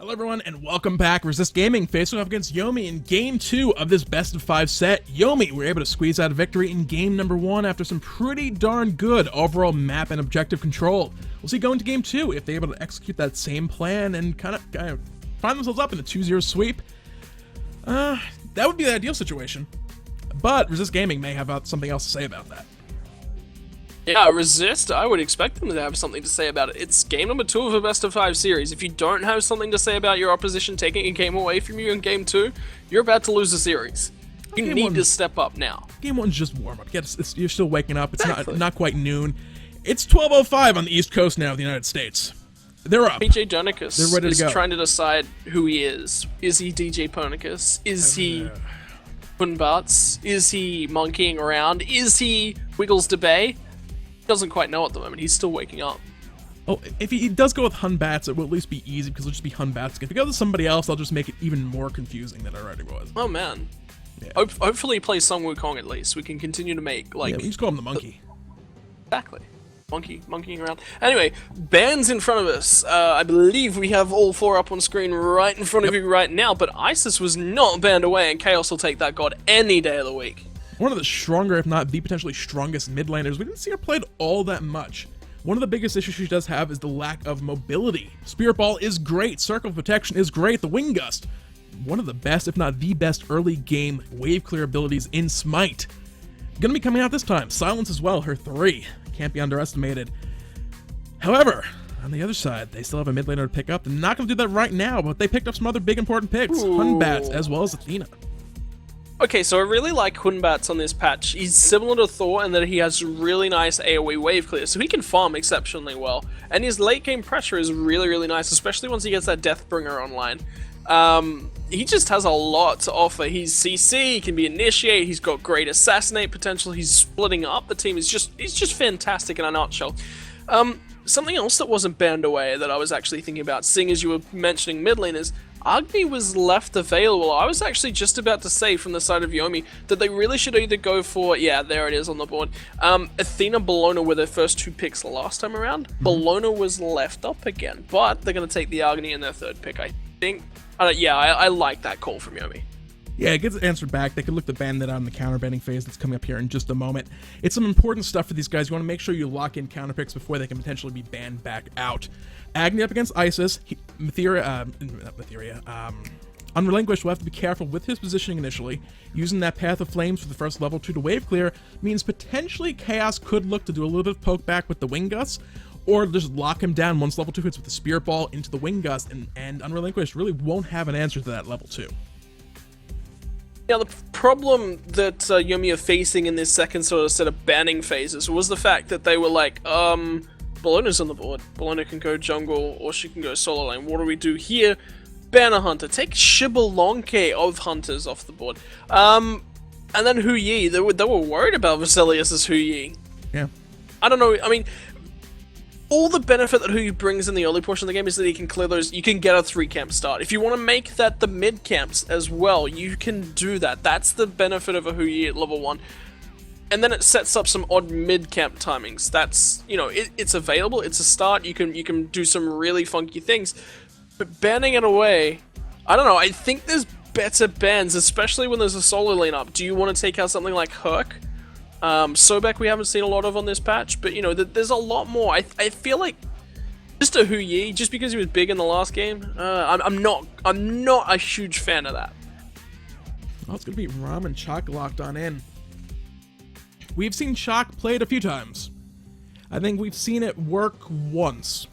Hello everyone and welcome back. Resist Gaming facing off against Yomi in Game 2 of this best of 5 set. Yomi were able to squeeze out a victory in Game number 1 after some pretty darn good overall map and objective control. We'll see going to Game 2 if they're able to execute that same plan and kind of find themselves up in a 2-0 sweep. That would be the ideal situation. But Resist Gaming may have something else to say about that. Yeah, Resist, I would expect them to have something to say about it. It's game number 2 of a best of 5 series. If you don't have something to say about your opposition taking a game away from you in game 2, you're about to lose the series. You need to step up now. Game 1's just warm up. You're still waking up. It's not quite noon. It's 12:05 on the East Coast now of the United States. They're up. DJ Donicus They're ready to go. Trying to decide who he is. Is he DJ Ponicus? Is he Batz? Is he monkeying around? Is he Wiggles DeBay? Doesn't quite know at the moment. He's still waking up. Oh, if he does go with Batz, it will at least be easy because it'll just be Batz. If he goes with somebody else, I'll just make it even more confusing than it already was. Oh man. Yeah. Hopefully he plays Sung Wukong at least. We can continue to make like. Yeah, we just call him the monkey. Exactly. Monkeying around. Anyway, bans in front of us. I believe we have all 4 up on screen right in front of you right now. But Isis was not banned away, and Chaos will take that god any day of the week. One of the stronger, if not the potentially strongest mid laners. We didn't see her played all that much. One of the biggest issues she does have is the lack of mobility. Spirit Ball is great, Circle of Protection is great, the Wing Gust, one of the best, if not the best early game wave clear abilities in Smite. Gonna be coming out this time. Silence as well, her 3. Can't be underestimated. However, on the other side, they still have a mid laner to pick up. They're not gonna do that right now, but they picked up some other big important picks. Batz as well as Athena. Okay, so I really like Batz on this patch. He's similar to Thor in that he has really nice AoE wave clear, so he can farm exceptionally well. And his late game pressure is really, really nice, especially once he gets that Deathbringer online. He just has a lot to offer. He's CC, he can be Initiate, he's got great Assassinate potential, he's splitting up the team. He's just fantastic in a nutshell. Something else that wasn't banned away that I was actually thinking about, seeing as you were mentioning mid laners, Agni was left available. I was actually just about to say from the side of Yomi that they really should either go for, yeah, there it is on the board. Athena, Bellona were their first 2 picks last time around. Bellona was left up again, but they're going to take the Agni in their 3rd pick, I think. I like that call from Yomi. Yeah, it gets answered back. They could look to ban that on the counter banning phase that's coming up here in just a moment. It's some important stuff for these guys. You want to make sure you lock in counter picks before they can potentially be banned back out. Agni up against Isis. Unrelinquished will have to be careful with his positioning initially. Using that Path of Flames for the first level 2 to wave clear means potentially Chaos could look to do a little bit of poke back with the Wing Gust, or just lock him down once level 2 hits with the Spirit Ball into the Wing Gust, and Unrelinquished really won't have an answer to that level 2. Now, the problem that Yomi are facing in this second sort of set of banning phases was the fact that they were like, Bellona's on the board. Bellona can go jungle, or she can go solo lane. What do we do here? Ban a hunter. Take Shibalonke of hunters off the board. And then Hu Yi. They were worried about Vesalius's Hu Yi. Yeah. I don't know. I mean, all the benefit that Hu Yi brings in the early portion of the game is that he can clear those. You can get a 3-camp start. If you want to make that the mid camps as well, you can do that. That's the benefit of a Hu Yi at level 1. And then it sets up some odd mid-camp timings. That's, you know, it's available, it's a start, you can do some really funky things. But banning it away, I don't know, I think there's better bans, especially when there's a solo lane up. Do you want to take out something like Herc? Sobek we haven't seen a lot of on this patch, but you know, there's a lot more. I feel like just a Hu Yi, just because he was big in the last game, I'm not a huge fan of that. Well, it's gonna be Rama and Chaac locked on in. We've seen Chaac played a few times. I think we've seen it work once.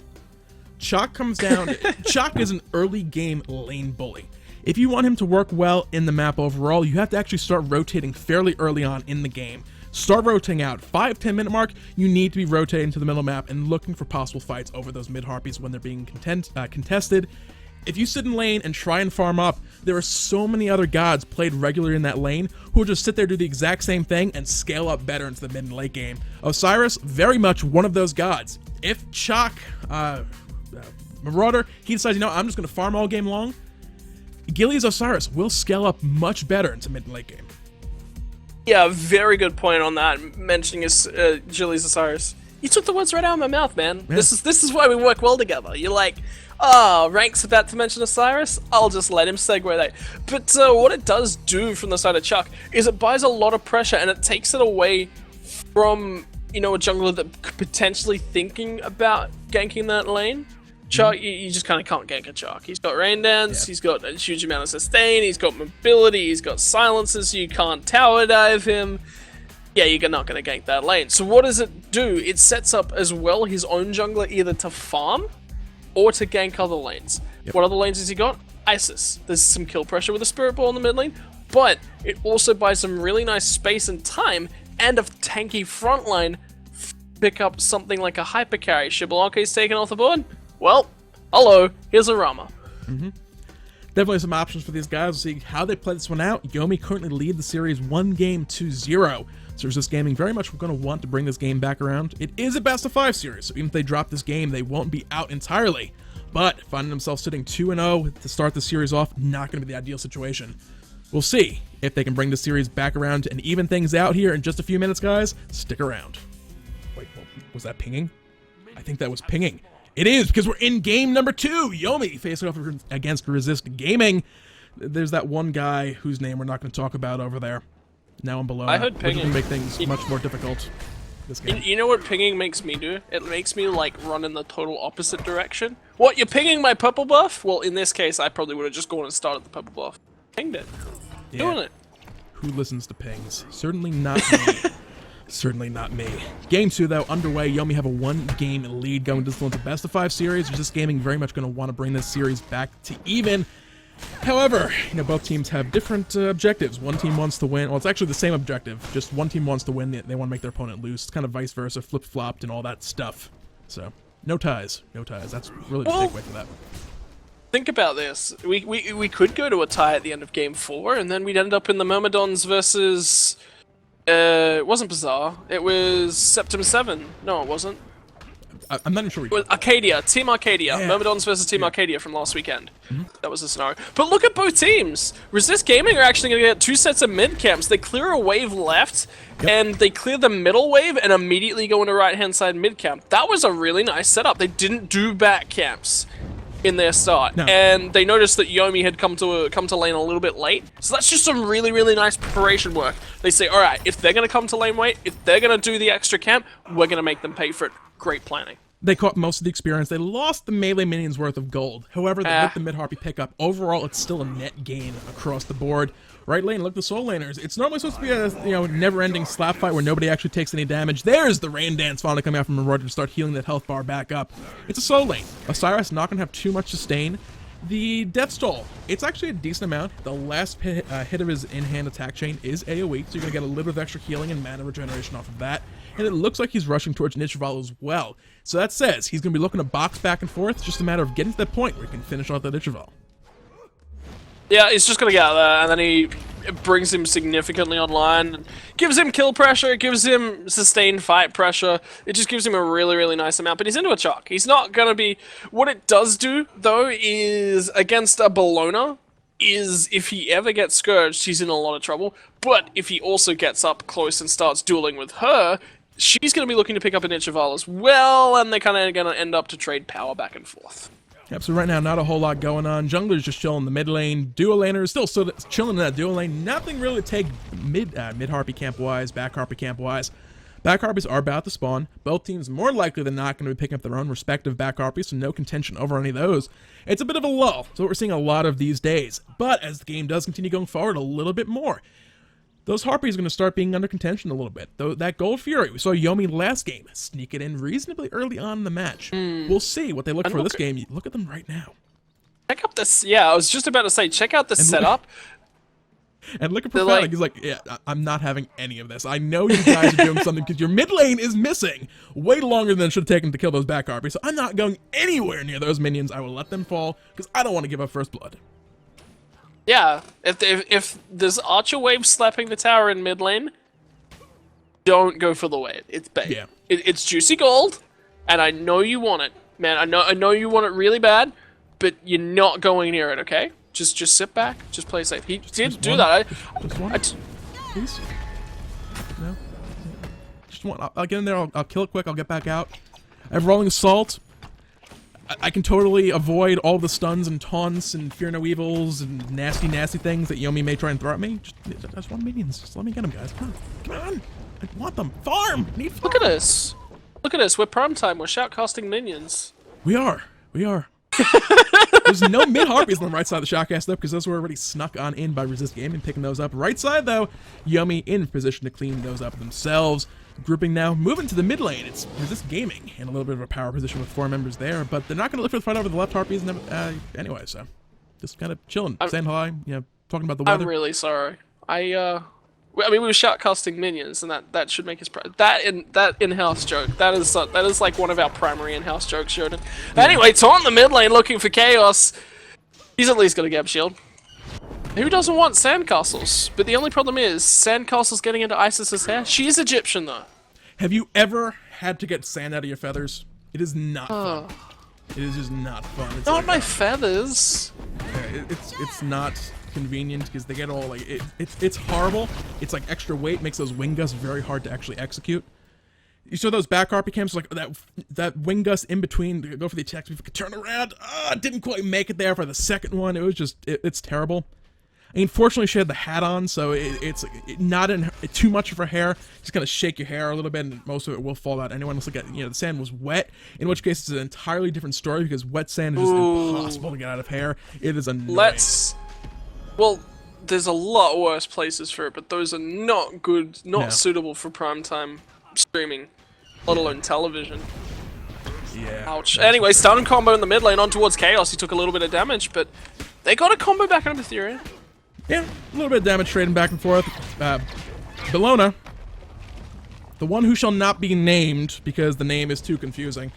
Chaac comes down. Chaac is an early game lane bully. If you want him to work well in the map overall, you have to actually start rotating fairly early on in the game. Start rotating out. 5-10 minute mark, you need to be rotating to the middle map and looking for possible fights over those mid harpies when they're being contested. If you sit in lane and try and farm up, there are so many other gods played regularly in that lane who will just sit there, do the exact same thing, and scale up better into the mid and late game. Osiris, very much one of those gods. If Chaac, Marauder, he decides, you know, I'm just going to farm all game long, Gilly's Osiris will scale up much better into mid and late game. Yeah, very good point on that, mentioning Gilly's Osiris. You took the words right out of my mouth, man. Yeah. This is why we work well together. You're like, Rank's about to mention Osiris. I'll just let him segue that. But what it does do from the side of Chaac is it buys a lot of pressure and it takes it away from, you know, a jungler that could potentially thinking about ganking that lane. Chaac, you just kind of can't gank a Chaac. He's got rain dance, he's got a huge amount of sustain, he's got mobility, he's got silences, you can't tower dive him. Yeah, you're not going to gank that lane. So what does it do? It sets up as well his own jungler either to farm or to gank other lanes. What other lanes has he got? Isis. There's some kill pressure with a Spirit Ball in the mid lane, but it also buys some really nice space and time and a tanky front line. Pick up something like a hyper carry. Xbalanque's taken off the board. Well, hello, here's a Rama. Definitely some options for these guys. We'll see how they play this one out. Yomi currently lead the series 1-0. So Resist Gaming very much going to want to bring this game back around. It is a best-of-5 series, so even if they drop this game, they won't be out entirely. But finding themselves sitting 2-0 to start the series off, not going to be the ideal situation. We'll see if they can bring the series back around and even things out here in just a few minutes, guys. Stick around. Wait, was that pinging? I think that was pinging. It is, because we're in game number 2. Yomi facing off against Resist Gaming. There's that one guy whose name we're not going to talk about over there. Now I'm Bellona. I heard pinging. Which will make things much more difficult this game. You know what pinging makes me do? It makes me, like, run in the total opposite direction. What, you're pinging my purple buff? Well, in this case, I probably would have just gone and started the purple buff. Pinged it. Yeah. Doing it. Who listens to pings? Certainly not me. Certainly not me. Game 2, though, underway. Yomi have a 1-game lead going to the best-of-5 series. Resist Gaming very much going to want to bring this series back to even. However, you know, both teams have different objectives. One team wants to win. Well, it's actually the same objective. Just one team wants to win. They want to make their opponent lose. It's kind of vice versa, flip-flopped and all that stuff. So, no ties. No ties. That's really the takeaway for that. Think about this. We could go to a tie at the end of game 4, and then we'd end up in the Myrmidons versus... it wasn't Bazaar. It was Septum 7. No, it wasn't. I'm not even sure. It was Arcadia. Team Arcadia. Yeah. Myrmidons versus Team Arcadia from last weekend. That was the scenario. But look at both teams. Resist Gaming are actually going to get 2 sets of mid camps. They clear a wave left, and they clear the middle wave, and immediately go into right-hand side mid camp. That was a really nice setup. They didn't do back camps in their start, and they noticed that Yomi had come to lane a little bit late. So that's just some really, really nice preparation work. They say, all right, if they're going to come to lane late, if they're going to do the extra camp, we're going to make them pay for it. Great planning. They caught most of the experience. They lost the melee minions worth of gold. However, they hit the mid-harpy pickup. Overall, it's still a net gain across the board. Right lane, look, the soul laners. It's normally supposed to be a never-ending slap fight where nobody actually takes any damage. There's the rain dance finally coming out from Marauder to start healing that health bar back up. It's a soul lane. Osiris not going to have too much sustain. The death stall, it's actually a decent amount. The last hit of his in-hand attack chain is AoE, so you're going to get a little bit of extra healing and mana regeneration off of that. And it looks like he's rushing towards Nichival as well. So that says he's going to be looking to box back and forth. It's just a matter of getting to that point where he can finish off that Nichival. Yeah, he's just going to get out there, and then he brings him significantly online. Gives him kill pressure, gives him sustained fight pressure. It just gives him a really, really nice amount, but he's into a Chaac. He's not going to be... What it does do, though, is against a Bellona, is if he ever gets Scourged, he's in a lot of trouble. But if he also gets up close and starts dueling with her, she's going to be looking to pick up an Nichival as well, and they're kind of going to end up to trade power back and forth. Yep, so right now, not a whole lot going on. Jungler's just chilling in the mid lane. Dual laner is still chilling in that dual lane. Nothing really to take mid-harpy camp-wise, back-harpy camp-wise. Back-harpies are about to spawn. Both teams more likely than not going to be picking up their own respective back-harpies, so no contention over any of those. It's a bit of a lull. It's what we're seeing a lot of these days. But as the game does continue going forward a little bit more, those Harpies are going to start being under contention a little bit. Though that Gold Fury, we saw Yomi last game sneak it in reasonably early on in the match. We'll see what they look for this game. Look at them right now. Check out this. Yeah, I was just about to say, check out the setup. And look at Prophetic. He's like, yeah, I'm not having any of this. I know you guys are doing something because your mid lane is missing way longer than it should have taken to kill those back Harpies. So I'm not going anywhere near those minions. I will let them fall because I don't want to give up first blood. Yeah, if there's Archer Wave slapping the tower in mid lane, don't go for the wave. It's bait. Yeah. It's juicy gold, and I know you want it, man. I know you want it really bad, but you're not going near it. Okay, just sit back, just play safe. He did do that. Just one. Please. No. Just one. I'll get in there. I'll kill it quick. I'll get back out. I have Rolling Assault. I can totally avoid all the stuns and taunts and fear no evils and nasty things that Yomi may try and throw at me. I just want minions. Just let me get them, guys. Come on. I want them. Farm. I need farm. Look at us. Look at us. We're prime time. We're shoutcasting minions. We are. There's no mid harpies on the right side of the shotcast though, because those were already snuck on in by Resist Gaming, picking those up. Right side though, Yomi in position to clean those up themselves. Grouping now, moving to the mid lane. It's Resist Gaming in a little bit of a power position with 4 members there, but they're not going to look for the fight over the left harpies anyway. So just kind of chilling, saying hi, talking about the weather. I'm really sorry. We were shoutcasting minions, and that should make us proud. That in-house joke. That is like one of our primary in-house jokes, Jordan. Yeah. Anyway, taunt the mid lane looking for chaos. He's at least got a Geb shield. Who doesn't want sandcastles? But the only problem is sandcastles getting into Isis's hair. She is Egyptian though. Have you ever had to get sand out of your feathers? It is not fun. It is just not fun. It's not like, my feathers. Yeah, it's not convenient because they get all like it's horrible. It's like extra weight makes those wing gusts very hard to actually execute. You saw those back harpy camps like that wing gust in between to go for the attacks. We could turn around. Didn't quite make it there for the second one. It was just it's terrible. I mean, fortunately she had the hat on, so it's not in too much of her hair. Just gonna shake your hair a little bit, and most of it will fall out. Anyone else look at the sand was wet, in which case it's an entirely different story because wet sand is just impossible to get out of hair. It is annoying. Well, there's a lot worse places for it, but those are not good, suitable for primetime streaming, let alone television. Yeah. Ouch. Anyway, stun combo in the mid lane on towards Chaos. He took a little bit of damage, but they got a combo back on Ethereum. Yeah, a little bit of damage trading back and forth. Bellona, the one who shall not be named because the name is too confusing,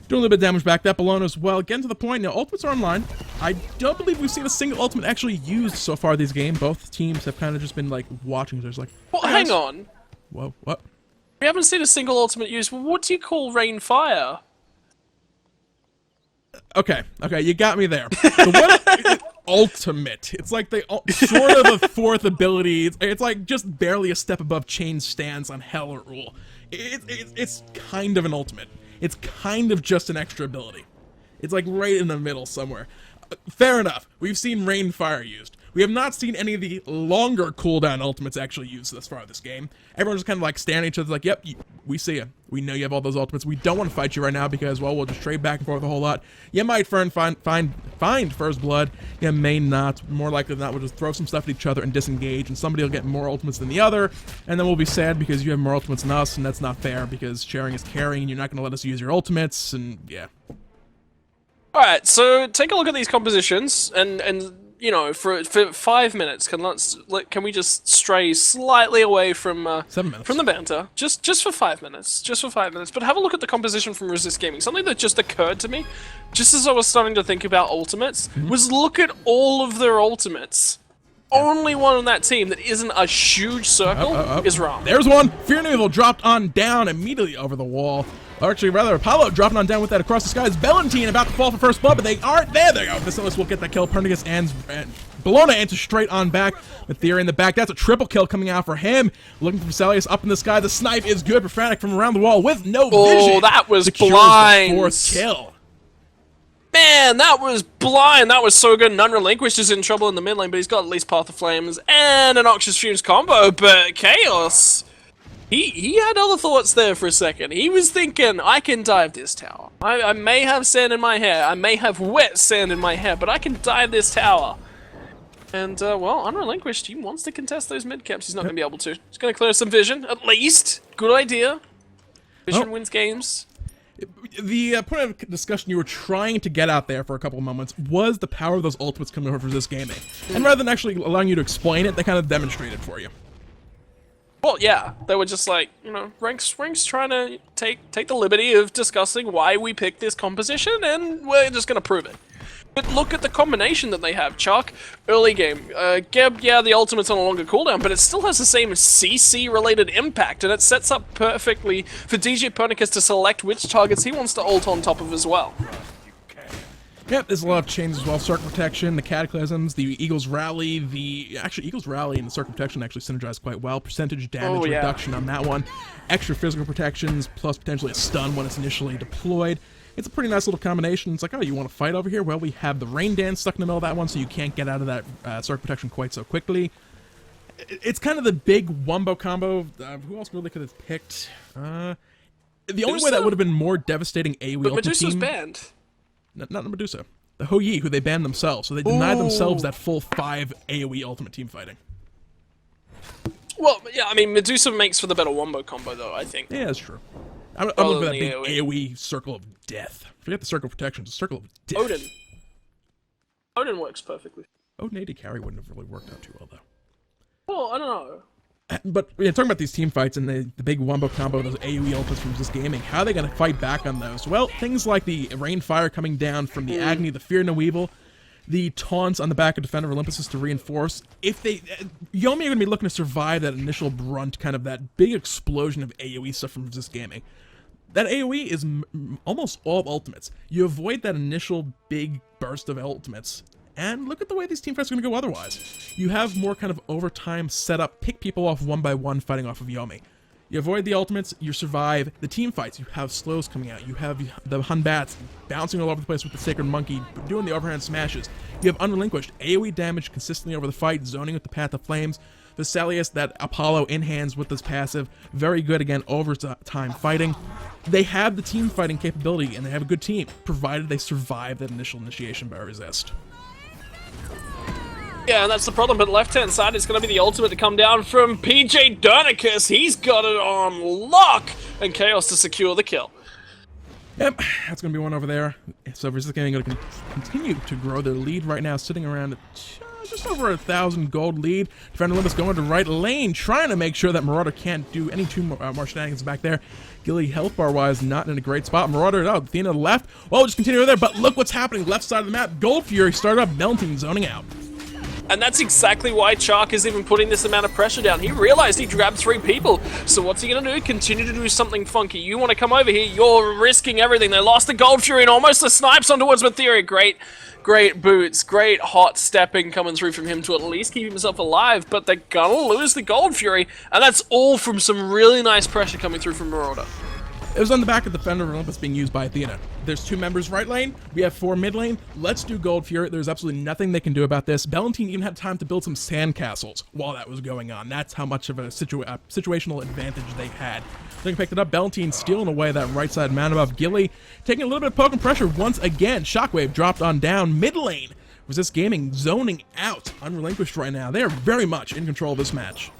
doing a little bit of damage back. That Bellona as well. Getting to the point now, ultimates are online. I don't believe we've seen a single ultimate actually used so far this game. Both teams have kind of just been like watching. There's like, well, hang on. Whoa, what? We haven't seen a single ultimate used. Well, what do you call rain fire? Okay, you got me there. The one ultimate. It's like the sort of a fourth ability. It's like just barely a step above chain stance on Hell or Rule. It's kind of an ultimate. It's kind of just an extra ability. It's like right in the middle somewhere. Fair enough. We've seen Rain Fire used. We have not seen any of the longer cooldown ultimates actually used thus far this game. Everyone's just kind of like staring at each other like, yep, we see you. We know you have all those ultimates. We don't want to fight you right now because, well, we'll just trade back and forth a whole lot. You might find first blood. You may not. More likely than not, we'll just throw some stuff at each other and disengage, and somebody will get more ultimates than the other, and then we'll be sad because you have more ultimates than us, and that's not fair because sharing is caring, and you're not going to let us use your ultimates, and yeah. Alright, so take a look at these compositions, and for 5 minutes, can we just stray slightly away from 7 minutes from the banter, just for 5 minutes, But have a look at the composition from Resist Gaming. Something that just occurred to me, just as I was starting to think about ultimates, was look at all of their ultimates. Only one on that team that isn't a huge circle is Rama. There's one. Fear no Evil dropped on down immediately over the wall. Or actually, rather, Apollo dropping on down with that across the skies. Bellantine about to fall for first blood, but they aren't there. There you go. Basilis will get that kill. Pernigus and Bellona answers straight on back. With Theory in the back. That's a triple kill coming out for him. Looking for Vesalius up in the sky. The snipe is good. Profanic from around the wall with no vision. Oh, that was blind. The fourth kill. Man, that was blind. That was so good. And Unrelinquished is in trouble in the mid lane, but he's got at least Path of Flames and an Noxious Fumes combo. But Chaos, he had other thoughts there for a second. He was thinking, I can dive this tower. I may have sand in my hair. I may have wet sand in my hair, but I can dive this tower. And, well, Unrelinquished, he wants to contest those mid camps. He's not going to be able to. He's going to clear some vision, at least. Good idea. Vision wins games. The point of discussion you were trying to get out there for a couple of moments was the power of those ultimates coming over for this gaming. And rather than actually allowing you to explain it, they kind of demonstrated for you. Well, yeah, they were just like, Ranks trying to take the liberty of discussing why we picked this composition, and we're just going to prove it. But look at the combination that they have. Chaac, early game. Geb, yeah, the ultimate's on a longer cooldown, but it still has the same CC-related impact, and it sets up perfectly for DJ Pernicus to select which targets he wants to ult on top of as well. Yep, there's a lot of chains as well. Circle Protection, the Cataclysms, the Eagles Rally, actually Eagles Rally and the Circle Protection actually synergize quite well. Percentage damage reduction on that one. Extra physical protections, plus potentially a stun when it's initially deployed. It's a pretty nice little combination. It's like, oh, you want to fight over here? Well, we have the Rain Dance stuck in the middle of that one, so you can't get out of that circle protection quite so quickly. It's kind of the big wombo combo. Who else really could have picked? The only way that would have been more devastating AoE But ultimate Medusa's team... banned. Not the Medusa. The Hou-Yi, who they banned themselves, so they denied themselves that full 5 AoE ultimate team fighting. Well, yeah, I mean, Medusa makes for the better wombo combo, though, I think. Yeah, that's true. I'm looking for that big AoE circle of death. Forget the circle of protection, it's a circle of death. Odin works perfectly. Odin AD carry wouldn't have really worked out too well, though. Well, I don't know. But yeah, talking about these team fights and the big wombo combo, those AoE ultimates from Resist Gaming, how are they going to fight back on those? Well, things like the Rain Fire coming down from the Agni, the Fear No Evil, the taunts on the back of Defender of Olympus to reinforce. If they... Yomi are going to be looking to survive that initial brunt, kind of that big explosion of AoE stuff from Resist Gaming. That AoE is almost all ultimates. You avoid that initial big burst of ultimates, and look at the way these team fights are going to go otherwise. You have more kind of overtime setup, pick people off one by one fighting off of Yomi. You avoid the ultimates, you survive the team fights. You have slows coming out, you have the Batz bouncing all over the place with the Sacred Monkey, doing the overhand smashes. You have unrelinquished AoE damage consistently over the fight, zoning with the Path of Flames. Vesalius, that Apollo in hands with this passive, very good again over time fighting. They have the team fighting capability, and they have a good team, provided they survive that initial initiation by Resist. Yeah, and that's the problem, but left-hand side is going to be the ultimate to come down from PJ Dernicus. He's got it on lock, and Chaos to secure the kill. Yep, that's going to be one over there. So Resist Gaming going to continue to grow their lead right now, sitting around at just over 1,000 gold lead. Defender Olympus going to right lane, trying to make sure that Marauder can't do any too more shenanigans back there. Gilly, health bar-wise, not in a great spot. Marauder, oh, Athena left. Well, we'll just continue over there, but look what's happening. Left side of the map, Gold Fury started up, Melting zoning out. And that's exactly why Chaac is even putting this amount of pressure down. He realized he grabbed 3 people. So what's he going to do? Continue to do something funky. You want to come over here, you're risking everything. They lost the Gold Fury and almost the snipes on towards Materia. Great boots, great hot stepping coming through from him to at least keep himself alive. But they're going to lose the Gold Fury. And that's all from some really nice pressure coming through from Marauder. It was on the back of the Defender of Olympus being used by Athena. There's 2 members right lane, we have 4 mid lane, let's do Gold Fury. There's absolutely nothing they can do about this. Bellona even had time to build some sandcastles while that was going on. That's how much of a situational advantage they had. They picked it up, Bellona stealing away that right side man above Gilly, taking a little bit of poke and pressure once again. Shockwave dropped on down, mid lane. Resist Gaming zoning out, unrelinquished right now. They are very much in control of this match.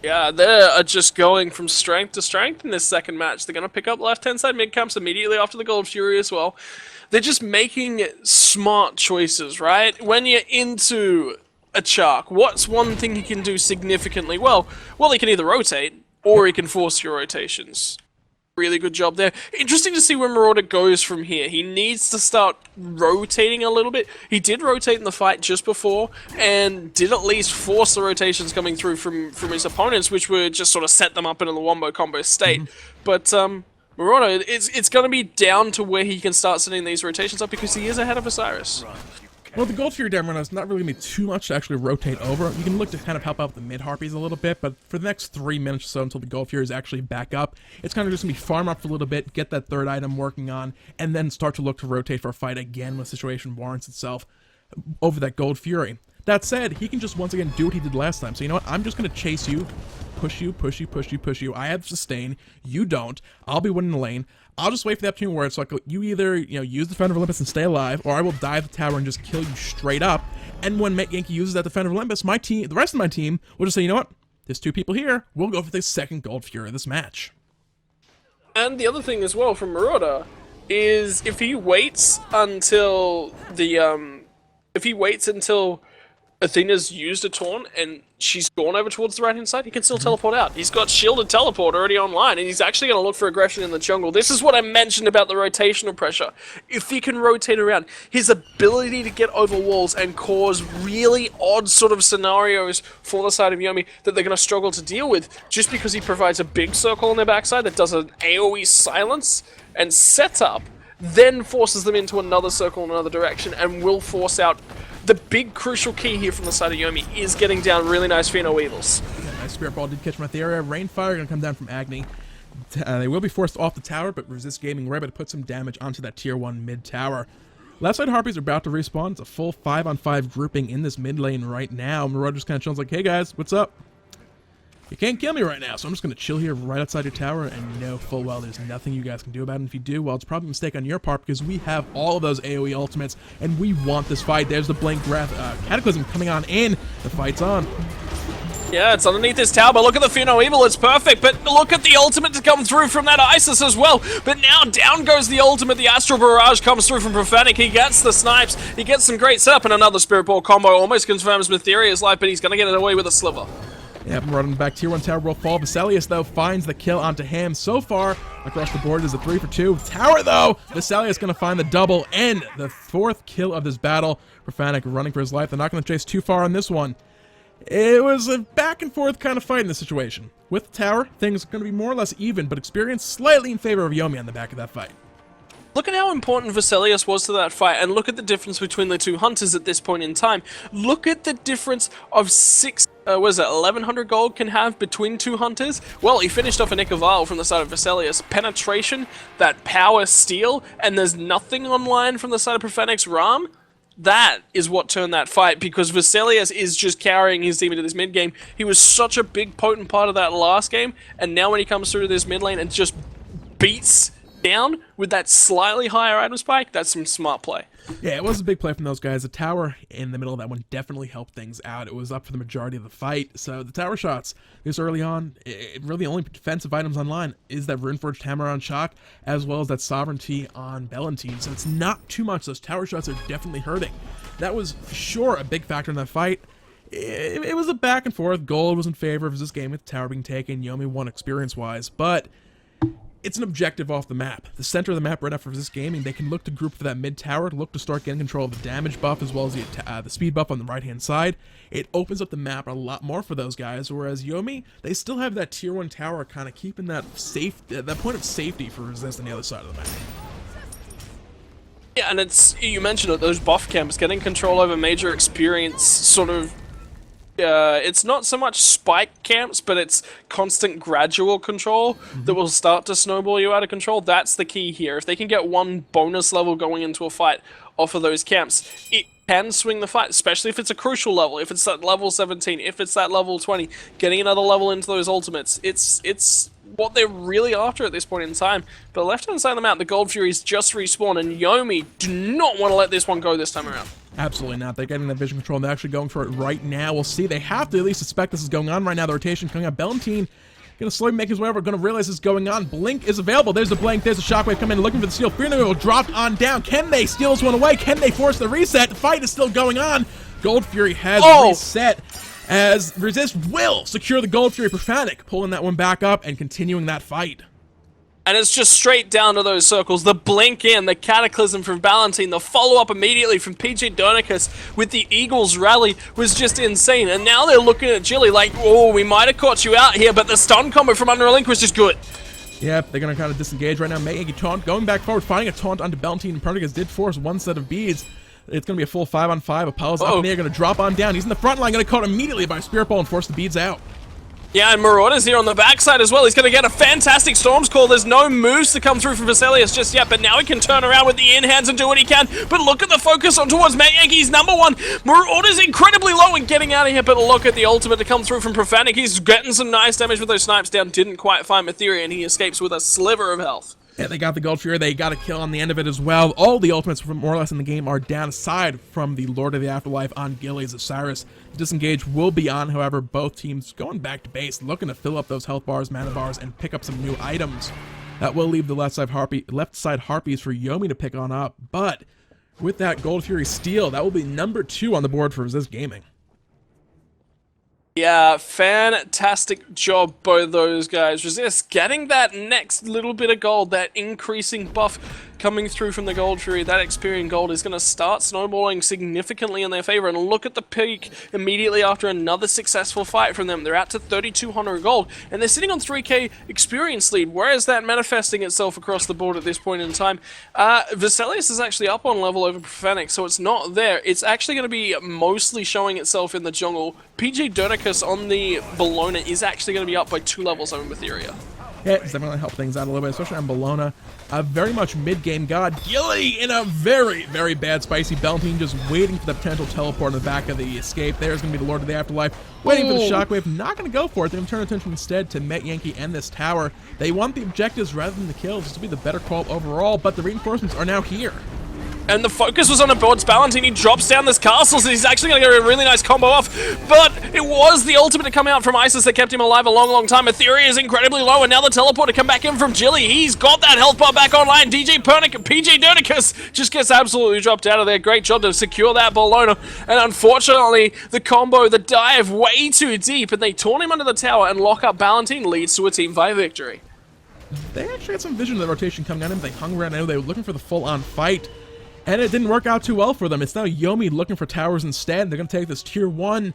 Yeah, they're just going from strength to strength in this second match. They're going to pick up left-hand side mid-camps immediately after the Gold Fury as well. They're just making smart choices, right? When you're into a Chaac, what's one thing he can do significantly well? Well, he can either rotate, or he can force your rotations. Really good job there. Interesting to see where Marauder goes from here. He needs to start rotating a little bit. He did rotate in the fight just before, and did at least force the rotations coming through from his opponents, which would just sort of set them up in the wombo combo state. But Marauder, it's going to be down to where he can start setting these rotations up, because he is ahead of Osiris. Well, the Gold Fury down run is not really going to be too much to actually rotate over. You can look to kind of help out the mid-harpies a little bit, but for the next 3 minutes or so until the Gold Fury is actually back up, it's kind of just going to be farm up for a little bit, get that 3rd item working on, and then start to look to rotate for a fight again when the situation warrants itself over that Gold Fury. That said, he can just once again do what he did last time. So you know what? I'm just going to chase you, push you. I have sustain. You don't. I'll be winning the lane. I'll just wait for the opportunity where it's like you either use Defender of Olympus and stay alive, or I will dive the tower and just kill you straight up. And when Yankee uses that Defender of Olympus, the rest of my team will just say, you know what? There's 2 people here. We'll go for the second Gold Fury of this match. And the other thing as well from Marauder is if he waits until Athena's used a taunt and she's gone over towards the right-hand side, he can still teleport out. He's got shielded teleport already online, and he's actually going to look for aggression in the jungle. This is what I mentioned about the rotational pressure. If he can rotate around, his ability to get over walls and cause really odd sort of scenarios for the side of Yomi that they're going to struggle to deal with, just because he provides a big circle on their backside that does an AoE silence and setup, then forces them into another circle in another direction, and will force out. The big crucial key here from the side of Yomi is getting down really nice Fear No Evils. Yeah, nice Spirit Ball did catch Materia. Rainfire going to come down from Agni. They will be forced off the tower, but Resist Gaming were able to put some damage onto that tier 1 mid tower. Left side Harpies are about to respawn. It's a full 5-on-5 grouping in this mid lane right now. Marauder's kind of chilling like, hey guys, what's up? You can't kill me right now, so I'm just going to chill here right outside your tower and know full well there's nothing you guys can do about it. And if you do, well, it's probably a mistake on your part because we have all of those AoE ultimates and we want this fight. There's the Blink Breath Cataclysm coming on in. The fight's on. Yeah, it's underneath this tower, but look at the Fear No Evil, it's perfect, but look at the ultimate to come through from that Isis as well. But now down goes the ultimate, the Astral Barrage comes through from Prophetic, he gets the snipes, he gets some great setup, and another Spirit Ball combo almost confirms Mytheria's life, but he's going to get it away with a sliver. Yep, running back, tier 1 tower will fall. Vesalius, though, finds the kill onto him. So far, across the board is a 3 for 2. Tower, though, Vesalius going to find the double and the 4th kill of this battle. Profanic running for his life. They're not going to chase too far on this one. It was a back and forth kind of fight in this situation. With the tower, things are going to be more or less even, but experience slightly in favor of Yomi on the back of that fight. Look at how important Vesalius was to that fight, and look at the difference between the two hunters at this point in time. Look at the difference of 1100 gold can have between two hunters. Well, he finished off a Nick of Isle from the side of Vesalius. Penetration, that power steal, and there's nothing online from the side of Prophetic's Ram. That is what turned that fight, because Vesalius is just carrying his team into this mid game. He was such a big, potent part of that last game, and now when he comes through this mid lane and just beats down with that slightly higher item spike, that's some smart play. Yeah, it was a big play from those guys. The tower in the middle of that one definitely helped things out. It was up for the majority of the fight. So the tower shots this early on, really the only defensive items online is that Runeforged Hammer on Chaac, as well as that Sovereignty on Bellona. So it's not too much. Those tower shots are definitely hurting. That was for sure a big factor in that fight. It was a back and forth. Gold was in favor of this game with the tower being taken. Yomi won experience-wise, but it's an objective off the map. The center of the map right now for this gaming, they can look to group for that mid tower, look to start getting control of the damage buff as well as the speed buff on the right hand side. It opens up the map a lot more for those guys, whereas Yomi, they still have that tier 1 tower kind of keeping that that point of safety for Resist on the other side of the map. Yeah, and you mentioned it, those buff camps, getting control over major experience sort of it's not so much spike camps, but it's constant gradual control that will start to snowball you out of control. That's the key here. If they can get one bonus level going into a fight off of those camps, it can swing the fight, especially if it's a crucial level, if it's that level 17, if it's that level 20, getting another level into those ultimates. It's what they're really after at this point in time. But left-hand side of the map, the Gold Furies just respawn, and Yomi do not want to let this one go this time around. Absolutely not. They're getting that vision control, and they're actually going for it right now. We'll see. They have to at least suspect this is going on right now. The rotation coming out. Bellona gonna slowly make his way over, gonna realize this is going on. Blink is available. There's the blink, there's the shockwave coming in, looking for the steal. Fear No Evil dropped on down. Can they steal this one away? Can they force the reset? The fight is still going on. Gold Fury has reset, as Resist will secure the Gold Fury. Profanic pulling that one back up and continuing that fight. And it's just straight down to those circles. The blink in, the Cataclysm from Bellona, the follow-up immediately from PJ Donicus with the Eagles rally was just insane. And now they're looking at Jilly like, oh, we might have caught you out here, but the stun combo from Under a Link was just good. Yep, they're going to kind of disengage right now, making a taunt, going back forward, finding a taunt onto Bellona, and Perdigas did force one set of beads. It's going to be a full 5-on-5. Apollo's up in the air, going to drop on down. He's in the front line, going to caught immediately by Spirit Ball and force the beads out. Yeah, and Marauder's here on the backside as well. He's going to get a fantastic Storm's Call. There's no moves to come through from Vesalius just yet, but now he can turn around with the in-hands and do what he can. But look at the focus on towards Matt Yankee's #1. Marauder's incredibly low and getting out of here, but look at the ultimate to come through from Profanic. He's getting some nice damage with those snipes down. Didn't quite find Mytheria, and he escapes with a sliver of health. Yeah, they got the Gold Fury. They got a kill on the end of it as well. All the ultimates from more or less in the game are down, aside from the Lord of the Afterlife on Gilly's Osiris. The disengage will be on, however, both teams going back to base, looking to fill up those health bars, mana bars, and pick up some new items. That will leave the left side Harpies for Yomi to pick on up, but with that Gold Fury steal, that will be #2 on the board for Resist Gaming. Yeah, fantastic job, both those guys. Resist getting that next little bit of gold, that increasing buff coming through from the Gold Fury. That Experience gold is going to start snowballing significantly in their favor. And look at the peak immediately after another successful fight from them. They're out to 3,200 gold, and they're sitting on 3k experience lead. Where is that manifesting itself across the board at this point in time? Vesalius is actually up on level over Profanic, so it's not there. It's actually going to be mostly showing itself in the jungle. PJ Donicus on the Bellona is actually going to be up by 2 levels over Mytheria. Yeah, it's definitely gonna help things out a little bit, especially on Bellona. A very much mid-game god. Gilly in a very, very bad spicy Bellona, just waiting for the potential teleport in the back of the escape. There's gonna be the Lord of the Afterlife, waiting for the shockwave. Not gonna go for it. They're gonna turn attention instead to Met Yankee and this tower. They want the objectives rather than the kills. This will be the better call overall, but the reinforcements are now here. And the focus was on a Batz Ballantine. He drops down this castle, so he's actually going to get a really nice combo off. But it was the ultimate to come out from Isis that kept him alive a long, long time. Etheria is incredibly low, and now the teleport to come back in from Jilly. He's got that health bar back online. PJ Dernicus just gets absolutely dropped out of there. Great job to secure that Bellona. And unfortunately, the combo, the dive, way too deep, and they taunt him under the tower, and lock up Ballantine leads to a Team 5 victory. They actually had some vision of the rotation coming on him. They hung around. I know they were looking for the full-on fight. And it didn't work out too well for them. It's now Yomi looking for towers instead. They're going to take this tier 1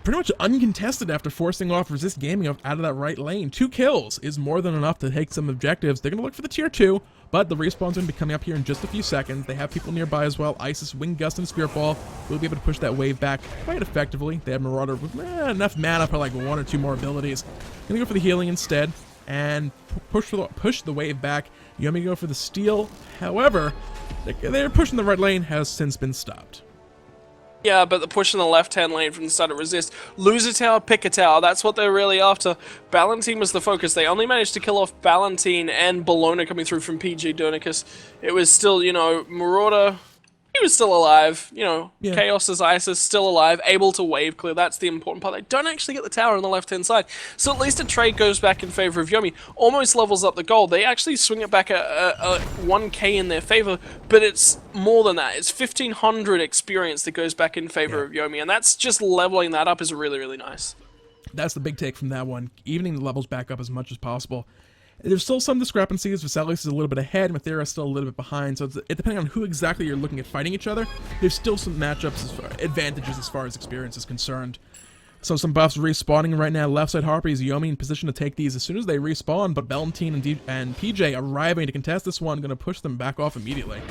pretty much uncontested after forcing off Resist Gaming out of that right lane. 2 kills is more than enough to take some objectives. They're going to look for the tier 2, but the respawn's going to be coming up here in just a few seconds. They have people nearby as well. Isis, Wing Gust, and Spirit Ball will be able to push that wave back quite effectively. They have Marauder with enough mana for like 1 or 2 more abilities. Going to go for the healing instead and push the wave back. Yomi go for the steal. However, they're pushing the right lane has since been stopped. Yeah, but the push in the left-hand lane from the start of Resist. Lose a tower, pick a tower. That's what they're really after. Ballantine was the focus. They only managed to kill off Ballantine and Bellona coming through from PG Dernicus. It was still, you know, Marauder... He was still alive, you know, yeah. Chaos's Isis still alive, able to wave clear. That's the important part. They don't actually get the tower on the left-hand side. So at least a trade goes back in favor of Yomi. Almost levels up the gold. They actually swing it back a 1k in their favor, but it's more than that. It's 1,500 experience that goes back in favor of Yomi, and that's just leveling that up is really, really nice. That's the big take from that one. Evening the levels back up as much as possible. There's still some discrepancies. Vesalius is a little bit ahead, Mathera is still a little bit behind, so it depending on who exactly you're looking at fighting each other, there's still some matchups, advantages as far as experience is concerned. So some buffs respawning right now. Left side Harpies, Yomi in position to take these as soon as they respawn, but Bellantine and PJ arriving to contest this one, going to push them back off immediately.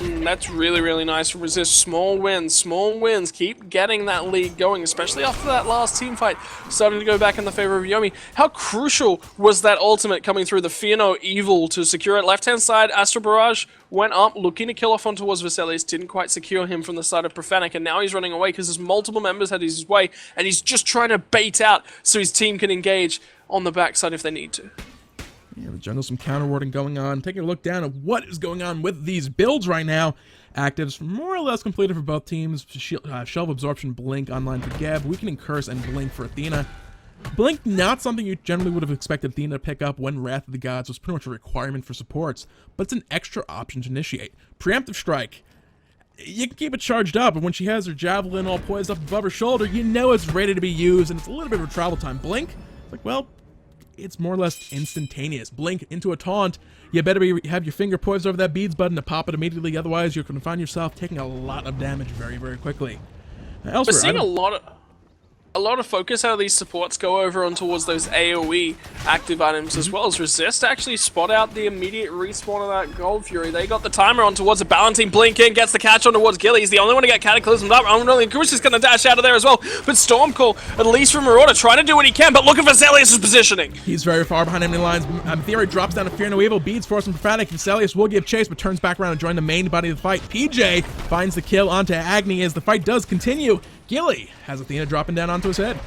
That's really, really nice from Resist. Small wins. Keep getting that lead going, especially after that last team fight starting to go back in the favor of Yomi. How crucial was that ultimate coming through the Fear No Evil to secure it? Left-hand side, Astral Barrage went up, looking to kill off on towards Vesalius, didn't quite secure him from the side of Profanic, and now he's running away because there's multiple members headed his way, and he's just trying to bait out so his team can engage on the backside if they need to. Yeah, the jungle, some counter warding going on. Taking a look down at what is going on with these builds right now. Actives more or less completed for both teams. Shelf Absorption, Blink online for Geb. Weakening Curse and Blink for Athena. Blink, not something you generally would have expected Athena to pick up when Wrath of the Gods was pretty much a requirement for supports, but it's an extra option to initiate. Preemptive Strike. You can keep it charged up, and when she has her Javelin all poised up above her shoulder, you know it's ready to be used, and it's a little bit of a travel time. Blink, like, well, it's more or less instantaneous. Blink into a taunt. You better have your finger poised over that beads button to pop it immediately, otherwise you're going to find yourself taking a lot of damage very, very quickly. We're seeing a lot of focus out of these supports go over on towards those AoE active items as well as Resist actually spot out the immediate respawn of that Gold Fury. They got the timer on towards the Ballantine, blink in, gets the catch on towards Gilly. He's the only one to get Cataclysmed up. Only Goose is going to dash out of there as well. But Stormcall, at least from Marauder, trying to do what he can, but look at Vesalius' positioning. He's very far behind enemy lines. Theory drops down to Fear No Evil, beads force and Prophetic. Vesalius will give chase, but turns back around and join the main body of the fight. PJ finds the kill onto Agni as the fight does continue. Gilly has Athena dropping down onto his head.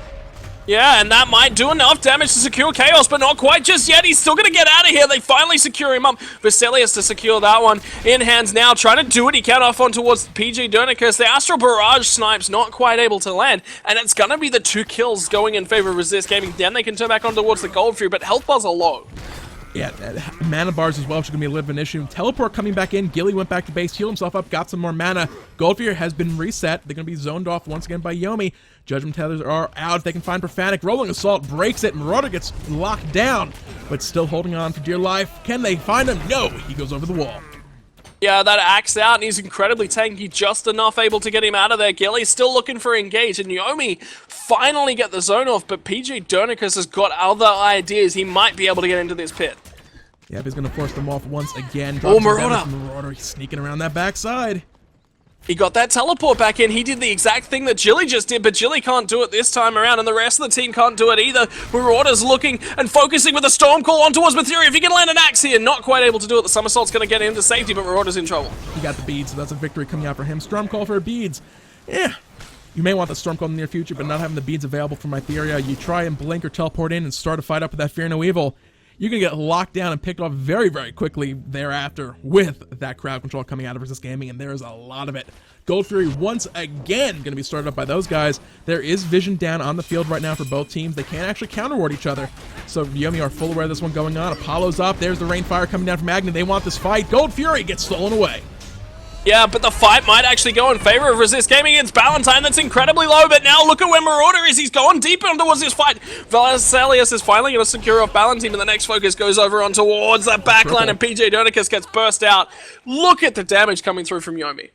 Yeah, and that might do enough damage to secure Chaos, but not quite just yet. He's still going to get out of here. They finally secure him up. Vesalius to secure that one in hands now, trying to do what he can off on towards PG Dernicus. The Astral Barrage snipes not quite able to land, and it's going to be the 2 kills going in favor of Resist Gaming. Then they can turn back on towards the Gold Fury, but health bars are low. Yeah, mana bars as well, which is going to be a little bit of an issue. Teleport coming back in. Gilly went back to base, healed himself up, got some more mana. Goldfear has been reset. They're going to be zoned off once again by Yomi. Judgment Tethers are out. They can find Profanic. Rolling Assault breaks it. Marauder gets locked down, but still holding on for dear life. Can they find him? No, he goes over the wall. Yeah, that axe out, and he's incredibly tanky, just enough able to get him out of there. Gilly's still looking for engage, and Yomi finally get the zone off, but PG Dernicus has got other ideas. He might be able to get into this pit. Yep, he's going to force them off once again. Oh, Marauder! He's sneaking around that backside. He got that teleport back in. He did the exact thing that Jilly just did, but Jilly can't do it this time around, and the rest of the team can't do it either. Marauder's looking and focusing with a Storm Call on towards Materia. If he can land an axe here, not quite able to do it. The Somersault's going to get him to safety, but Marauder's in trouble. He got the beads, so that's a victory coming out for him. Storm Call for beads. Yeah. You may want the Storm Call in the near future, but not having the beads available for Mytheria, you try and blink or teleport in and start a fight up with that Fear No Evil. You can get locked down and picked off very, very quickly thereafter with that crowd control coming out of Resist Gaming, and there's a lot of it. Gold Fury once again going to be started up by those guys. There is vision down on the field right now for both teams. They can't actually counterward each other. So Yomi are full aware of this one going on. Apollo's up. There's the Rainfire coming down from Agni. They want this fight. Gold Fury gets stolen away. Yeah, but the fight might actually go in favor of Resist Gaming against Ballantine. That's incredibly low, but now look at where Marauder is. He's going deeper towards this fight. Vesalius is finally going to secure off Ballantine, but the next focus goes over on towards that backline, and PJ Donicus gets burst out. Look at the damage coming through from Yomi.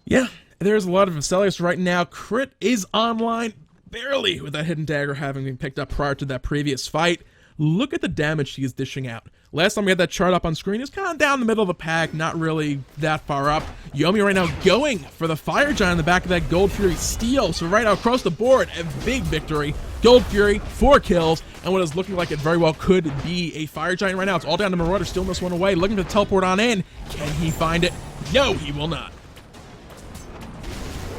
Yeah, there's a lot of Vesalius right now. Crit is online, barely, with that hidden dagger having been picked up prior to that previous fight. Look at the damage he is dishing out. Last time we had that chart up on screen, it's kind of down the middle of the pack, not really that far up. Yomi right now going for the Fire Giant in the back of that Gold Fury steal. So right now across the board, a big victory. Gold Fury, 4 kills, and what is looking like it very well could be a Fire Giant right now. It's all down to Marauder, stealing this one away, looking to teleport on in. Can he find it? No, he will not.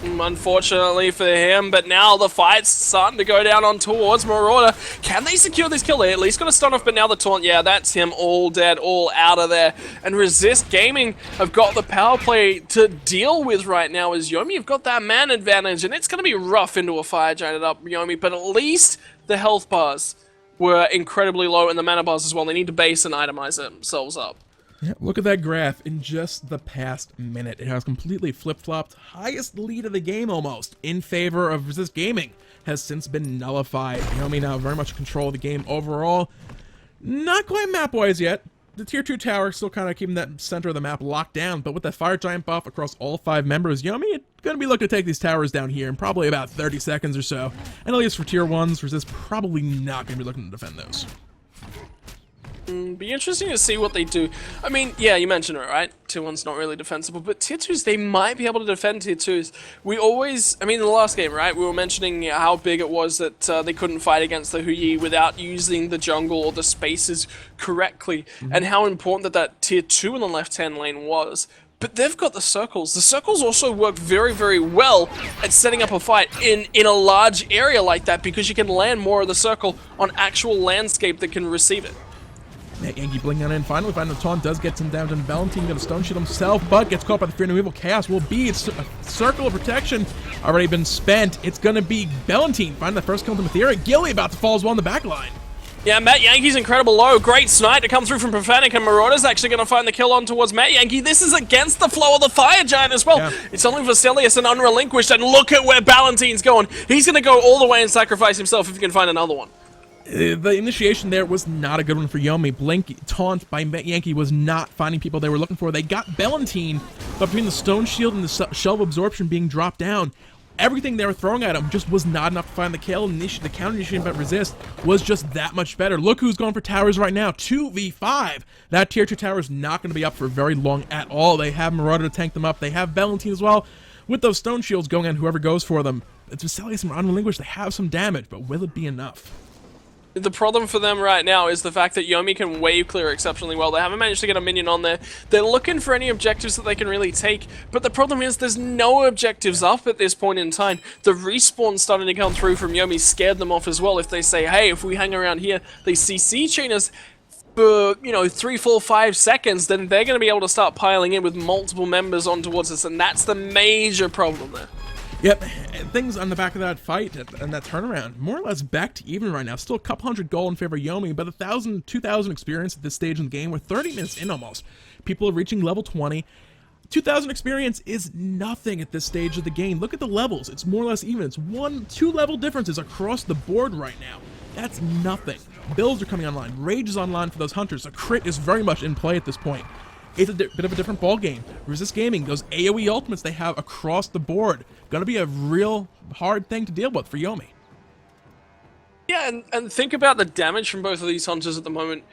Unfortunately for him, but now the fight's starting to go down on towards Marauder. Can they secure this kill? They at least got a stun off, but now the taunt, yeah, that's him all dead, all out of there. And Resist Gaming have got the power play to deal with right now as Yomi have got that man advantage, and it's going to be rough into a Fire Giant up Yomi, but at least the health bars were incredibly low, and the mana bars as well. They need to base and itemize themselves up. Yeah, look at that graph. In just the past minute, it has completely flip-flopped. Highest lead of the game almost in favor of Resist Gaming has since been nullified. Yomi now very much in control of the game overall. Not quite map-wise yet. The tier 2 tower still kind of keeping that center of the map locked down, but with that Fire Giant buff across all 5 members, Yomi is going to be looking to take these towers down here in probably about 30 seconds or so. And at least for tier 1s, Resist probably not going to be looking to defend those. Be interesting to see what they do. I mean, yeah, you mentioned it, right? Tier 1's not really defensible, but tier 2s, they might be able to defend tier 2s. We always, I mean, in the last game, right, we were mentioning how big it was that they couldn't fight against the Hui without using the jungle or the spaces correctly, and how important that tier 2 in the left-hand lane was. But they've got the circles. The circles also work very, very well at setting up a fight in a large area like that, because you can land more of the circle on actual landscape that can receive it. That Yankee blinking on in. Finally, the taunt does get some damage on Valentine. Gonna stone shield himself, but gets caught by the Fear No Evil. Chaos will be its circle of protection already been spent. It's gonna be Valentine finding the first kill to Materia. Gilly about to fall as well in the back line. Yeah, Matt Yankee's incredible low. Great snipe to come through from Profanic, and Marauder's actually going to find the kill on towards Matt Yankee. This is against the flow of the Fire Giant as well. Yeah. It's only Vesalius and Unrelinquished, and look at where Valentine's going. He's going to go all the way and sacrifice himself if he can find another one. The initiation there was not a good one for Yomi. Blink taunt by Yankee was not finding people they were looking for. They got Bellantine, but between the Stone Shield and the Shell of Absorption being dropped down, everything they were throwing at him just was not enough to find the kill. And the counter initiation but Resist was just that much better. Look who's going for towers right now. 2v5. That tier 2 tower is not going to be up for very long at all. They have Marauder to tank them up. They have Bellantine as well. With those Stone Shields going on whoever goes for them. It's Vesalius and Unrelinquished. They have some damage, but will it be enough? The problem for them right now is the fact that Yomi can wave clear exceptionally well. They haven't managed to get a minion on there. They're looking for any objectives that they can really take, but the problem is there's no objectives up at this point in time. The respawn starting to come through from Yomi scared them off as well. If they say, hey, if we hang around here, they CC chain us for, 3, 4, 5 seconds, then they're going to be able to start piling in with multiple members on towards us, and that's the major problem there. Yep, things on the back of that fight and that turnaround, more or less back to even right now. Still a couple hundred gold in favor of Yomi, but 1,000, 2,000 experience at this stage in the game. We're 30 minutes in almost. People are reaching level 20. 2,000 experience is nothing at this stage of the game. Look at the levels. It's more or less even. It's 1-2 level differences across the board right now. That's nothing. Builds are coming online. Rage is online for those hunters. A crit is very much in play at this point. It's a bit of a different ball game. Resist Gaming, those AoE ultimates they have across the board, gonna be a real hard thing to deal with for Yomi. Yeah, and think about the damage from both of these hunters at the moment.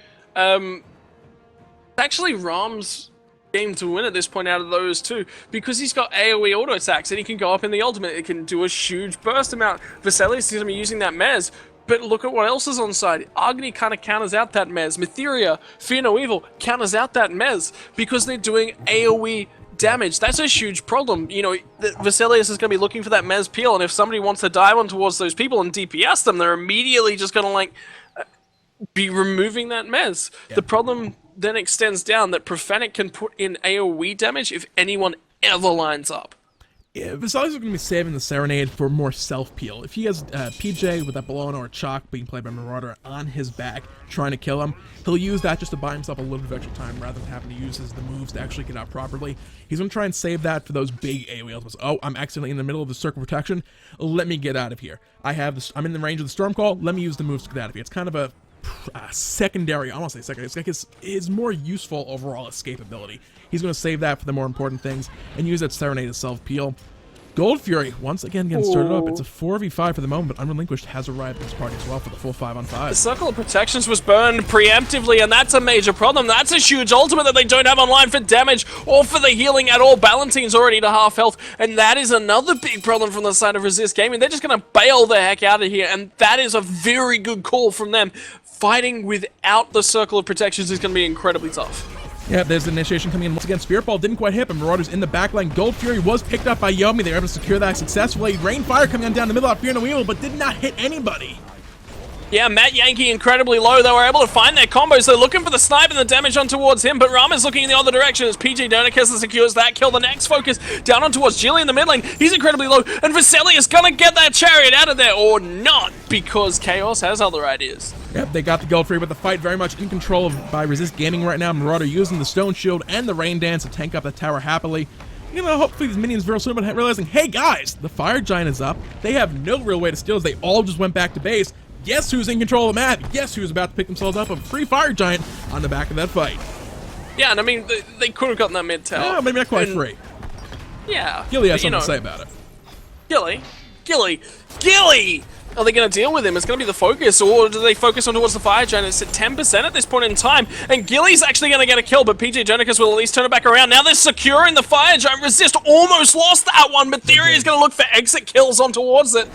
Actually, Ram's game to win at this point out of those two, because he's got AoE auto attacks and he can go up in the ultimate. It can do a huge burst amount. Vesalius is going to be using that Mez, but look at what else is on side. Agni kind of counters out that Mez. Mytheria, Fear No Evil, counters out that Mez because they're doing AoE damage. That's a huge problem. You know, Vesalius is going to be looking for that Mez peel, and if somebody wants to dive on towards those people and DPS them, they're immediately just going to like be removing that Mez. Yeah. The problem then extends down that Profanic can put in AoE damage if anyone ever lines up. Yeah, Vesalius is going to be saving the Serenade for more self-peel. If he has PJ with that Bellona or Chaac being played by Marauder on his back, trying to kill him, he'll use that just to buy himself a little bit of extra time rather than having to use the moves to actually get out properly. He's going to try and save that for those big AoE ultimates. Oh, I'm accidentally in the middle of the circle protection. Let me get out of here. I'm in the range of the Storm Call. Let me use the moves to get out of here. It's kind of a secondary, I don't want to say secondary, it's like his more useful overall escapability. He's going to save that for the more important things and use that Serenade as self-peel. Gold Fury, once again getting started up. It's a 4v5 for the moment, but Unrelinquished has arrived at this party as well for the full 5-on-5. The Circle of Protections was burned preemptively, and that's a major problem. That's a huge ultimate that they don't have online for damage or for the healing at all. Ballantine's already to half health, and that is another big problem from the side of Resist Gaming. They're just going to bail the heck out of here, and that is a very good call from them. Fighting without the Circle of Protections is going to be incredibly tough. Yeah, there's the initiation coming in. Once again, Spirit Ball didn't quite hit, but Marauders in the backline. Gold Fury was picked up by Yomi. They were able to secure that successfully. Rainfire coming on down the middle of Fear No Evil, but did not hit anybody. Yeah, Matt Yankee incredibly low. They were able to find their combos. They're looking for the snipe and the damage on towards him, but Rama's looking in the other direction as PJ Donicus secures that kill. The next focus down on towards Jilly in the mid lane. He's incredibly low, and Vesalius gonna get that chariot out of there, or not, because Chaos has other ideas. Yep, they got the Gold Fury, but the fight very much in control by Resist Gaming right now. Marauder using the Stone Shield and the Rain Dance to tank up the tower happily. You know, hopefully these minions very soon, but realizing, hey guys, the Fire Giant is up. They have no real way to steal as they all just went back to base. Guess who's in control of the map? Guess who's about to pick themselves up a free Fire Giant on the back of that fight? Yeah, and I mean, they could have gotten that mid tower. Yeah, maybe not quite free. Yeah. Gilly has something to say about it. Gilly! Are they going to deal with him? It's going to be the focus, or do they focus on towards the Fire Giant? It's at 10% at this point in time, and Gilly's actually going to get a kill, but PJ Jonicus will at least turn it back around. Now they're securing the Fire Giant. Resist almost lost that one, but Theory is going to look for exit kills on towards it.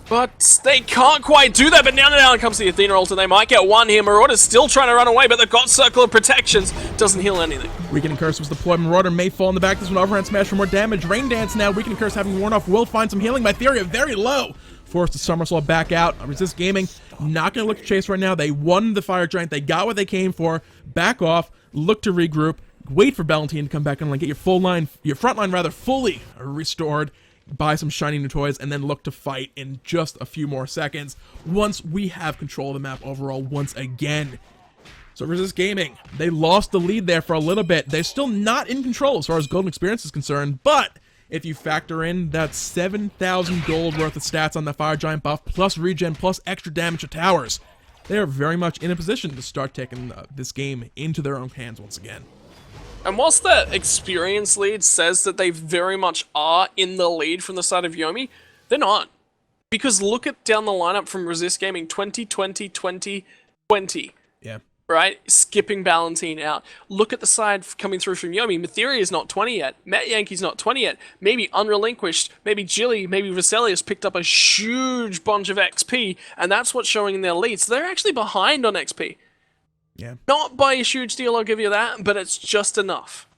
But they can't quite do that, but now comes the Athena ult, and they might get one here. Marauder's still trying to run away, but they've got Circle of Protections. Doesn't heal anything. Weakening Curse was deployed. Marauder may fall in the back. This one overhand smash for more damage. Rain Dance now. Weakening Curse having worn off will find some healing. My Theory very low. Forced to somersault back out. Resist Gaming not going to look to chase right now. They won the Fire Giant. They got what they came for. Back off. Look to regroup. Wait for Bellantine to come back and get your front line rather fully restored. Buy some shiny new toys, and then look to fight in just a few more seconds once we have control of the map overall once again. So Resist Gaming, they lost the lead there for a little bit. They're still not in control as far as golden experience is concerned, but if you factor in that 7,000 gold worth of stats on the Fire Giant buff, plus regen, plus extra damage to towers, they are very much in a position to start taking this game into their own hands once again. And whilst that experience lead says that they very much are in the lead from the side of Yomi, they're not. Because look at down the lineup from Resist Gaming, 2020, 2020. Yeah. Right? Skipping Ballantine out. Look at the side coming through from Yomi. Mytheria is not 20 yet. Matt Yankee's not 20 yet. Maybe Unrelinquished, maybe Jilly, maybe Vesalius picked up a huge bunch of XP, and that's what's showing in their lead. So they're actually behind on XP. Yeah. Not by a huge deal, I'll give you that, but it's just enough.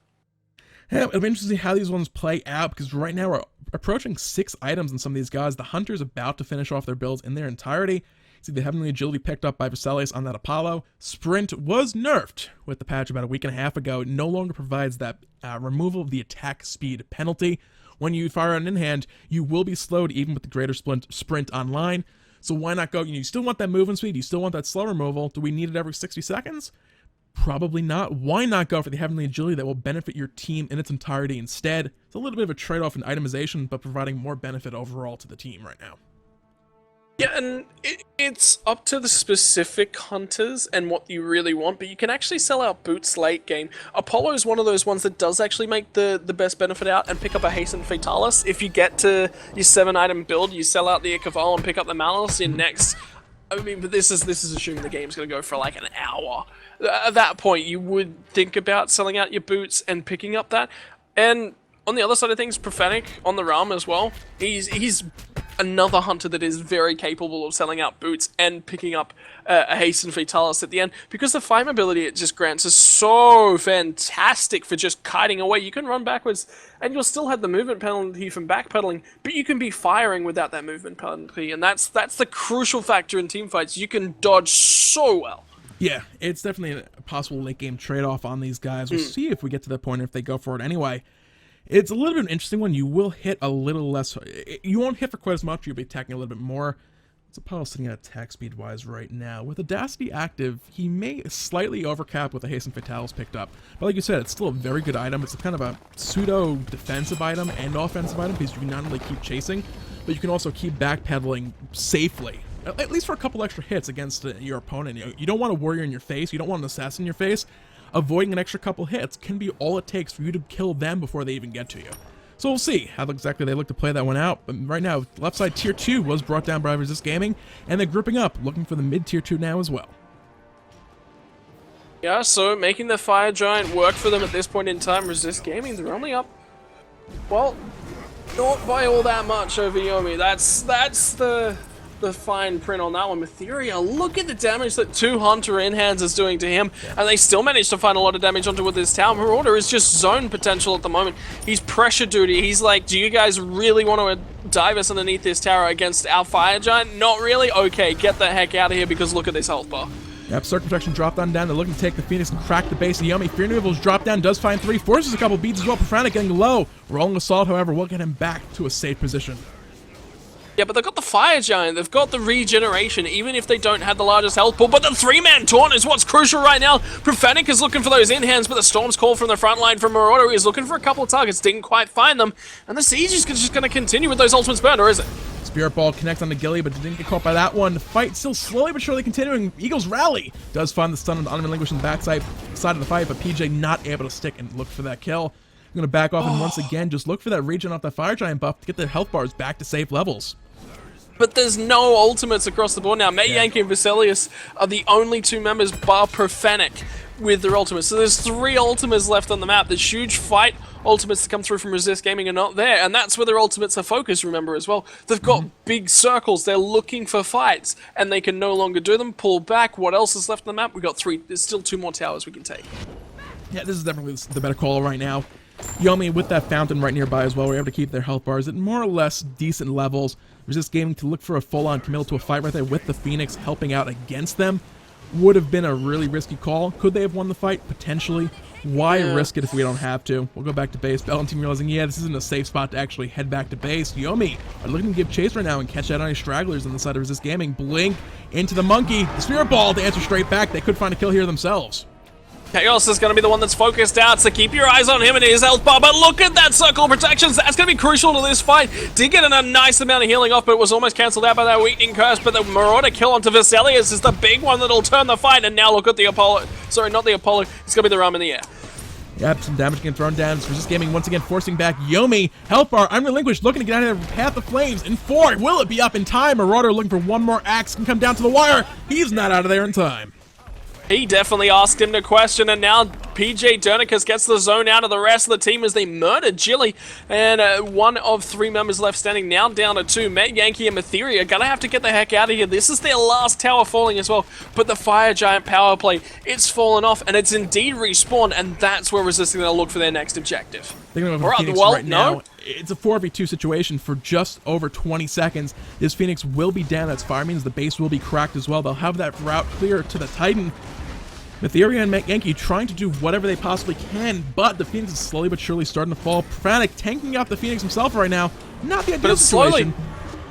Yeah, it'll be interesting to see how these ones play out, because right now we're approaching 6 items in some of these guys. The Hunter's about to finish off their builds in their entirety. See the Heavenly Agility picked up by Vesalius on that Apollo. Sprint was nerfed with the patch about a week and a half ago. It no longer provides that removal of the attack speed penalty. When you fire on in-hand, you will be slowed even with the greater sprint online. So why not go, you still want that movement speed, you still want that slow removal. Do we need it every 60 seconds? Probably not. Why not go for the Heavenly Agility that will benefit your team in its entirety instead? It's a little bit of a trade-off in itemization, but providing more benefit overall to the team right now. Yeah, and it's up to the specific hunters and what you really want, but you can actually sell out boots late game. Apollo is one of those ones that does actually make the best benefit out and pick up a Hasten Fatalis. If you get to your 7-item build, you sell out the Ikaval and pick up the Malice in next. I mean, but this is assuming the game's going to go for like an hour. at that point, you would think about selling out your boots and picking up that. And on the other side of things, Prophetic on the Rama as well. He's another hunter that is very capable of selling out boots and picking up a Hasten Fatalis at the end, because the fight mobility it just grants is so fantastic for just kiting away. You can run backwards and you'll still have the movement penalty from backpedaling, but you can be firing without that movement penalty, and that's the crucial factor in teamfights. You can dodge so well. Yeah, it's definitely a possible late game trade-off on these guys. We'll see if we get to that point, if they go for it anyway. It's a little bit of an interesting one. You will hit a little less. You won't hit for quite as much. You'll be attacking a little bit more. It's Apollo sitting at attack speed-wise right now. With Audacity active, he may slightly overcap with a Hasten Fatalis picked up. But like you said, it's still a very good item. It's a kind of a pseudo-defensive item and offensive item, because you can not only keep chasing, but you can also keep backpedaling safely. At least for a couple extra hits against your opponent. You don't want a warrior in your face. You don't want an assassin in your face. Avoiding an extra couple hits can be all it takes for you to kill them before they even get to you. So we'll see how exactly they look to play that one out. But right now, left side tier 2 was brought down by Resist Gaming, and they're grouping up, looking for the mid tier 2 now as well. Yeah, so making the Fire Giant work for them at this point in time. Resist Gaming, they're only up, well, not by all that much over Yomi. That's the fine print on that one. Etheria, look at the damage that 2 Hunter in-hands is doing to him, and they still managed to find a lot of damage onto with this tower. Marauder is just zone potential at the moment. He's pressure duty. He's like, do you guys really want to dive us underneath this tower against our Fire Giant? Not really? Okay, get the heck out of here, because look at this health bar. Yep, Circle Protection dropped on down. They're looking to take the Phoenix and crack the base of Yomi. Fear Removal's dropped down, does find 3, forces a couple beats as well. Profanic getting low. Rolling Assault, however, will get him back to a safe position. Yeah, but they've got the Fire Giant, they've got the regeneration, even if they don't have the largest health pool. But the 3-man taunt is what's crucial right now. Prophetic is looking for those in-hands, but the Storm's call from the front line from Marauder is looking for a couple of targets, didn't quite find them. And the Siege is just going to continue with those ultimates burned, or is it? Spirit Ball connects on the Gilly, but didn't get caught by that one. The fight still slowly but surely continuing. Eagles rally. Does find the stun on the Unrelinquished in the backside side of the fight, but PJ not able to stick and look for that kill. I'm going to back off and once again just look for that regen off that Fire Giant buff to get the health bars back to safe levels. But there's no ultimates across the board now. Yankee and Vesalius are the only 2 members bar Prophetic with their ultimates. So there's 3 ultimates left on the map. There's huge fight ultimates to come through from Resist Gaming are not there, and that's where their ultimates are focused, remember, as well. They've got big circles. They're looking for fights, and they can no longer do them. Pull back. What else is left on the map? We've got 3. There's still 2 more towers we can take. Yeah, this is definitely the better call right now. Yomi with that fountain right nearby as well, we're able to keep their health bars at more or less decent levels. Resist Gaming to look for a full-on committal to a fight right there with the Phoenix helping out against them would have been a really risky call. Could they have won the fight? Potentially. Why risk it if we don't have to? We'll go back to base. Bellona team realizing, yeah, this isn't a safe spot to actually head back to base. Yomi are looking to give chase right now and catch out any stragglers on the side of Resist Gaming. Blink into the monkey. The Spirit Ball to answer straight back. They could find a kill here themselves. Chaos is going to be the one that's focused out, so keep your eyes on him and his health bar, but look at that circle of protections. That's going to be crucial to this fight. Did get a nice amount of healing off, but it was almost cancelled out by that weakening curse, but the Marauder kill onto Vesalius is the big one that'll turn the fight, and now look at the Apollo. Sorry, not the Apollo. It's going to be the Rama in the air. Yep, some damage getting thrown down. It's Resist Gaming once again forcing back Yomi. Health bar, Unrelinquished, looking to get out of their path of flames. In 4, will it be up in time? Marauder looking for one more axe, can come down to the wire. He's not out of there in time. He definitely asked him to question, and now PJ Dernicus gets the zone out of the rest of the team as they murdered Jilly. And 1 of 3 members left standing, now down to 2. Yankee and Etheria gonna have to get the heck out of here. This is their last tower falling as well. But the Fire Giant power play, it's fallen off, and it's indeed respawned, and that's where Resist are gonna look for their next objective. Thinking about Phoenix right now, it's a 4v2 situation for just over 20 seconds. This Phoenix will be down. That's fire means the base will be cracked as well. They'll have that route clear to the Titan. Etheria and Yankee trying to do whatever they possibly can, but the Phoenix is slowly but surely starting to fall. Prophetic tanking out the Phoenix himself right now. Not the ideal situation.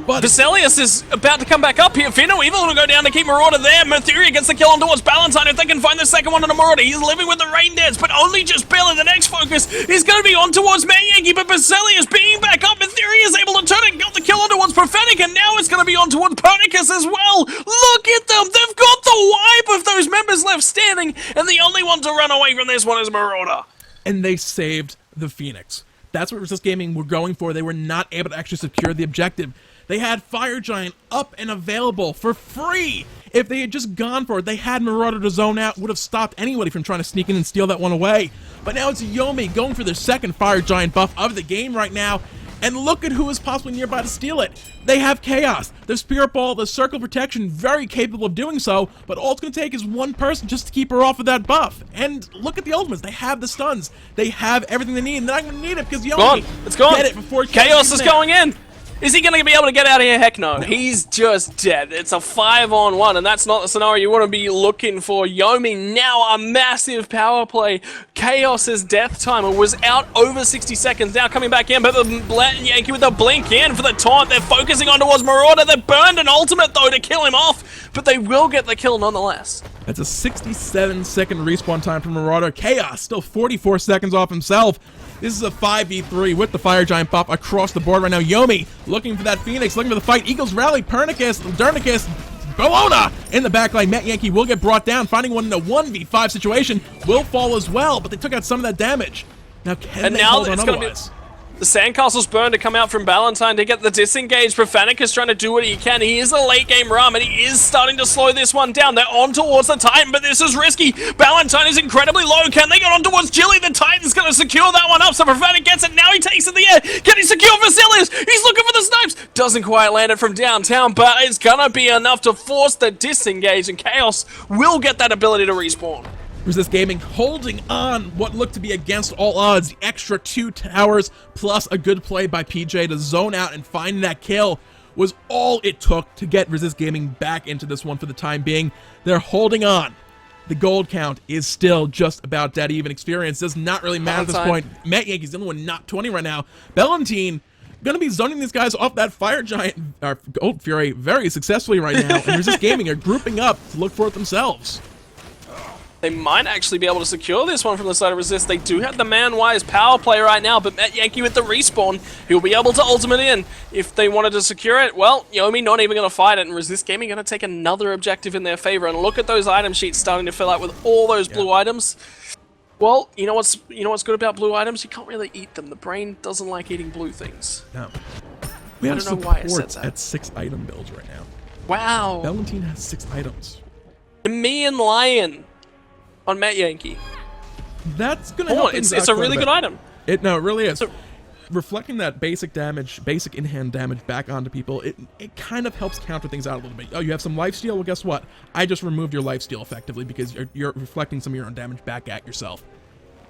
But Vesalius is about to come back up here. Fino Evil will go down to keep Marauder there. Etheria gets the kill on towards Valentine. If they can find the second one on the Marauder, he's living with the rain dance, but only just barely. The next focus is going to be on towards Yankee, but Vesalius being back up. Etheria is able to turn it, got the kill on towards Prophetic, and now it's going to be on towards Pernicus as well. Look at them. They've got the wipe of those members left standing, and the only one to run away from this one is Marauder. And they saved the Phoenix. That's what Resist Gaming were going for. They were not able to actually secure the objective. They had Fire Giant up and available for free If they had just gone for it, they had Marauder to zone out, would have stopped anybody from trying to sneak in and steal that one away. But now it's Yomi going for their second Fire Giant buff of the game right now. And look at who is possibly nearby to steal it. They have Chaos, the Spirit Ball, the Circle Protection, very capable of doing so, but all it's going to take is one person just to keep her off of that buff. And look at the ultimates. They have the stuns. They have everything they need, and they're not going to need it because Yomi it's gone. get it before Chaos is going in. Is he going to be able to get out of here? Heck no. He's just dead. It's a 5-on-1, and that's not the scenario you want to be looking for. Yomi now a massive power play. Chaos's death timer was out over 60 seconds. Now coming back in, but the Yankee with the blink in for the taunt. They're focusing on towards Marauder. They burned an ultimate, though, to kill him off, but they will get the kill nonetheless. That's a 67-second respawn time for Marauder. Chaos still 44 seconds off himself. This is a 5v3 with the Fire Giant buff across the board right now. Yomi looking for that Phoenix, looking for the fight. Eagles rally, Pernicus, Dernicus, Bellona in the backline. Matt Yankee will get brought down, finding one in a 1v5 situation. Will fall as well, but they took out some of that damage. Now can they hold on otherwise? The Sandcastle's burn to come out from Valentine to get the disengage. Profanic is trying to do what he can. He is a late game Rama, and he is starting to slow this one down. They're on towards the Titan, but this is risky. Valentine is incredibly low. Can they get on towards Jilly? The Titan's going to secure that one up, so Profanic gets it. Now he takes it in the air. Can he secure Vasilius? He's looking for the snipes. Doesn't quite land it from downtown, but it's going to be enough to force the disengage, and Chaos will get that ability to respawn. Resist Gaming holding on what looked to be against all odds. The extra 2 towers plus a good play by PJ to zone out and find that kill was all it took to get Resist Gaming back into this one for the time being. They're holding on. The gold count is still just about dead even. Experience does not really matter at this point. Matt Yankee's the only one not 20 right now. Bellona gonna be zoning these guys off that Fire Giant, or Gold Fury, very successfully right now. And Resist Gaming are grouping up to look for it themselves. They might actually be able to secure this one from the side of Resist. They do have the man-wise power play right now, but Matt Yankee with the respawn, he'll be able to ultimate in. If they wanted to secure it, well, Yomi not even going to fight it, and Resist Gaming going to take another objective in their favor. And look at those item sheets starting to fill out with all those blue items. Well, you know what's good about blue items? You can't really eat them. The brain doesn't like eating blue things. No. We have supports at 6 item builds right now. Wow. Bellona has 6 items. Me and Lion on Matt Yankee. That's gonna help. It's a really good item. It really is. Reflecting that basic damage, basic in-hand damage back onto people, it kind of helps counter things out a little bit. Oh, you have some lifesteal? Well, guess what? I just removed your lifesteal effectively because you're reflecting some of your own damage back at yourself.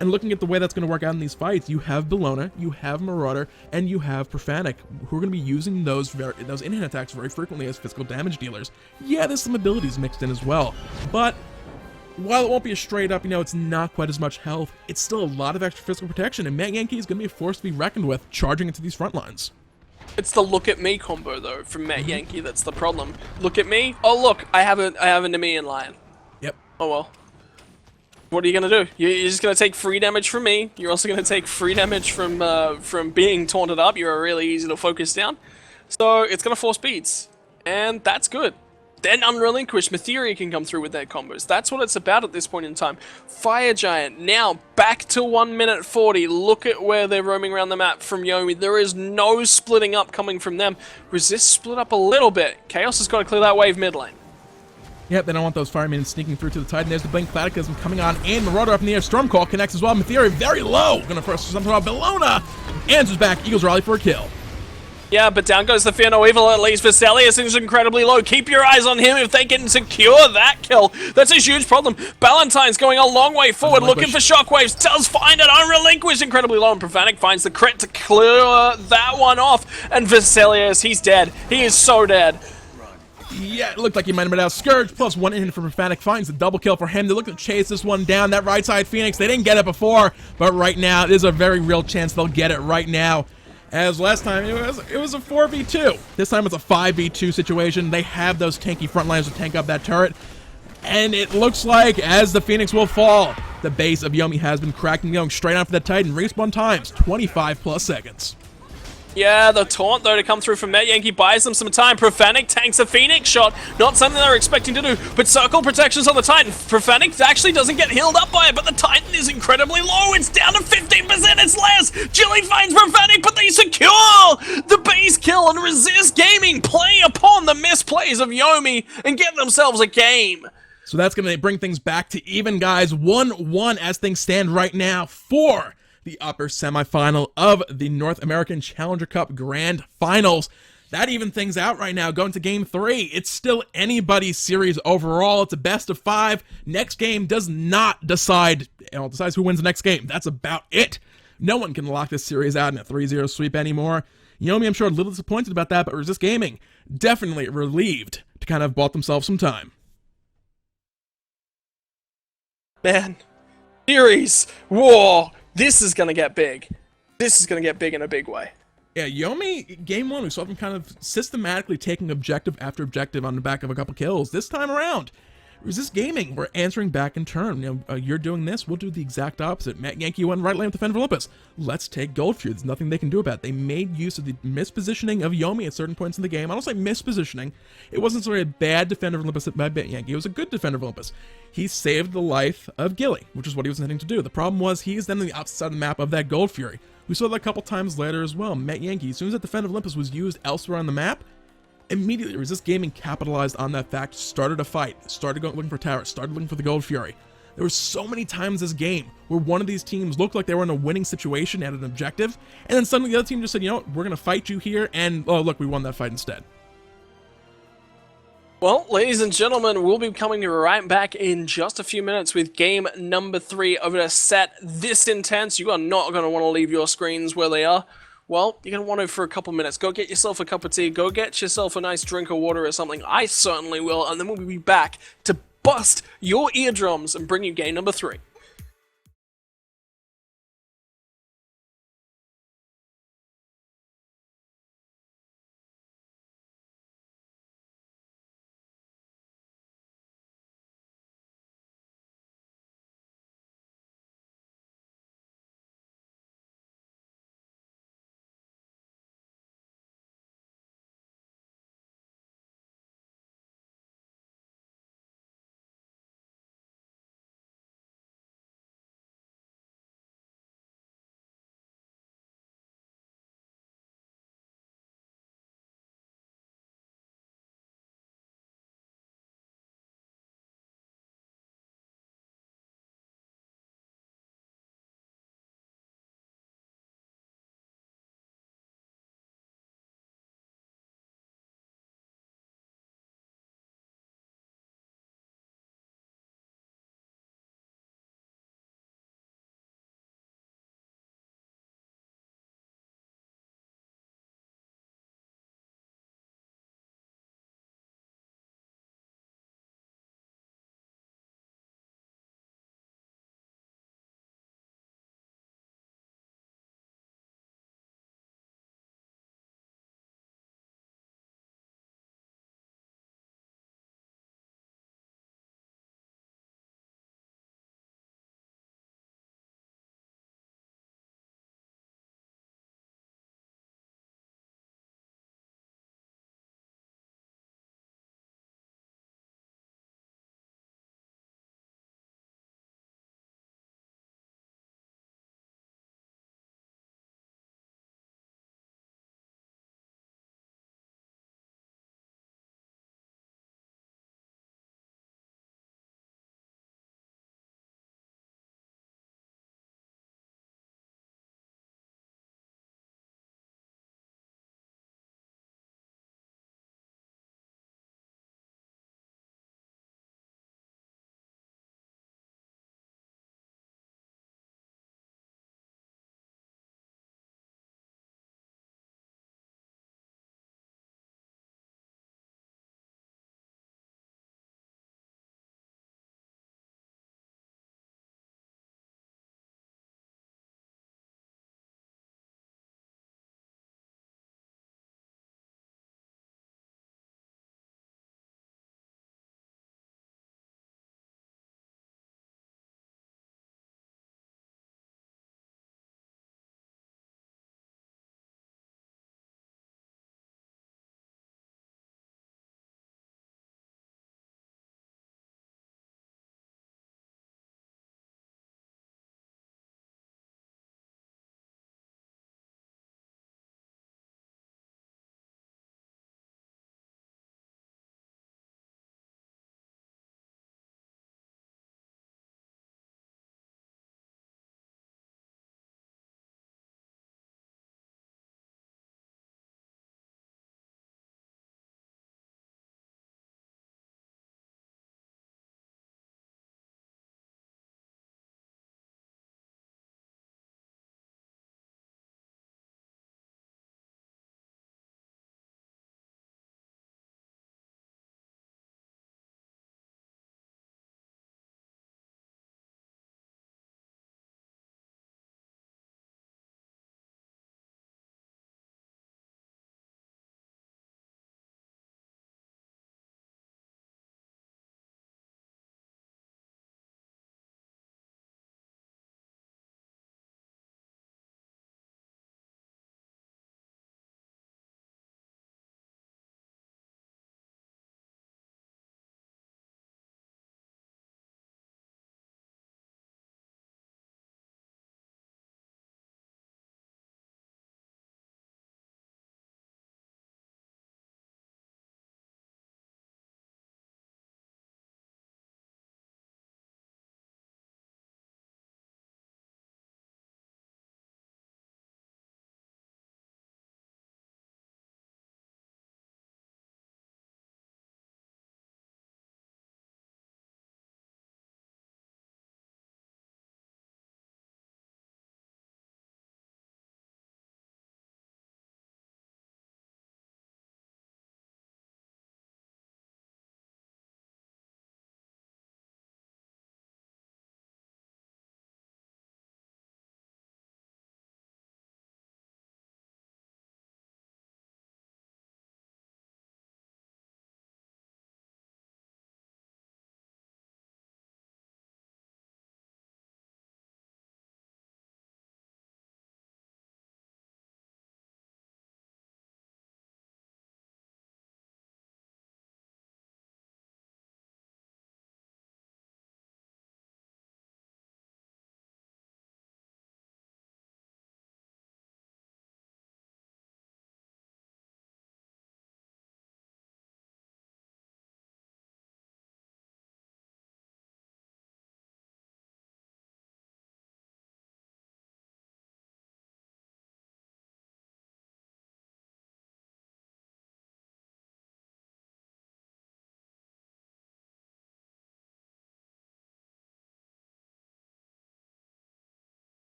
And looking at the way that's going to work out in these fights, you have Bellona, you have Marauder, and you have Profanic, who are going to be using those in-hand attacks very frequently as physical damage dealers. Yeah, there's some abilities mixed in as well, but while it won't be a straight up, it's not quite as much health, it's still a lot of extra physical protection, and Matt Yankee is going to be a force to be reckoned with charging into these front lines. It's the look at me combo, though, from Matt Yankee that's the problem. Look at me. Oh, look, I have a Nemean Lion. Yep. Oh, well. What are you going to do? You're just going to take free damage from me. You're also going to take free damage from being taunted up. You're really easy to focus down. So it's going to force beats, and that's good. Then Unrelinquished, Matheria can come through with their combos. That's what it's about at this point in time. Fire Giant, now back to 1 minute 40. Look at where they're roaming around the map from Yomi. There is no splitting up coming from them. Resist split up a little bit. Chaos has got to clear that wave mid lane. Yep, they don't want those firemen sneaking through to the Titan. There's the Blink Cataclysm coming on, and Marauder up in the air. Stormcall connects as well. Matheria very low. Gonna force something about Bellona. Answers back. Eagles rally for a kill. Yeah, but down goes the Fear No Evil at least. Vasilius is incredibly low. Keep your eyes on him if they can secure that kill. That's a huge problem. Valentine's going a long way forward, looking for shockwaves. Does find it. Unrelinquished, incredibly low. And Profanic finds the crit to clear that one off. And Vasilius, he's dead. He is so dead. Yeah, it looked like he might have been out. Scourge plus 1 in for Profanic finds the double kill for him. They look to chase this one down. That right side Phoenix, they didn't get it before, but right now, there's a very real chance they'll get it right now. As last time, it was a 4v2. This time it's a 5v2 situation. They have those tanky front lines to tank up that turret. And it looks like, as the Phoenix will fall, the base of Yomi has been cracked and going straight on for the Titan. Respawn times, 25 plus seconds. Yeah, the taunt, though, to come through from Matt Yankee buys them some time. Profanic tanks a Phoenix shot. Not something they were expecting to do, but circle protections on the Titan. Profanic actually doesn't get healed up by it, but the Titan is incredibly low. It's down to 15%. It's less. Jilly finds Profanic, but they secure the base kill, and Resist Gaming play upon the misplays of Yomi and get themselves a game. So that's going to bring things back to even, guys. 1-1 as things stand right now for the upper semifinal of the North American Challenger Cup Grand Finals. That even things out right now, going to Game 3. It's still anybody's series overall. It's a best of 5. Next game does not decide, decides who wins the next game. That's about it. No one can lock this series out in a 3-0 sweep anymore. Yomi, I'm sure, a little disappointed about that, but Resist Gaming definitely relieved to kind of bought themselves some time. Man, series, whoa, this is gonna get big. This is gonna get big in a big way. Yeah, Yomi, game 1, we saw them kind of systematically taking objective after objective on the back of a couple kills. This time around, Resist Gaming, we're answering back in turn. You're doing this, we'll do the exact opposite. Matt Yankee went right lane with the Defender of Olympus. Let's take Gold Fury. There's nothing they can do about it. They made use of the mispositioning of Yomi at certain points in the game. I don't say mispositioning. It wasn't sort of a bad Defender of Olympus by Matt Yankee. It was a good Defender of Olympus. He saved the life of Gilly, which is what he was intending to do. The problem was he is then on the opposite side of the map of that Gold Fury. We saw that a couple times later as well. Matt Yankee, as soon as that Defender of Olympus was used elsewhere on the map, immediately Resist Gaming capitalized on that fact, started a fight, started looking for towers, started looking for the Gold Fury. There were so many times this game where one of these teams looked like they were in a winning situation at an objective, and then suddenly the other team just said, you know what, we're going to fight you here, and oh look, we won that fight instead. Well, ladies and gentlemen, we'll be coming right back in just a few minutes with game number 3 of a set this intense. You are not going to want to leave your screens where they are. Well, you're going to want to for a couple minutes. Go get yourself a cup of tea. Go get yourself a nice drink of water or something. I certainly will. And then we'll be back to bust your eardrums and bring you game number 3.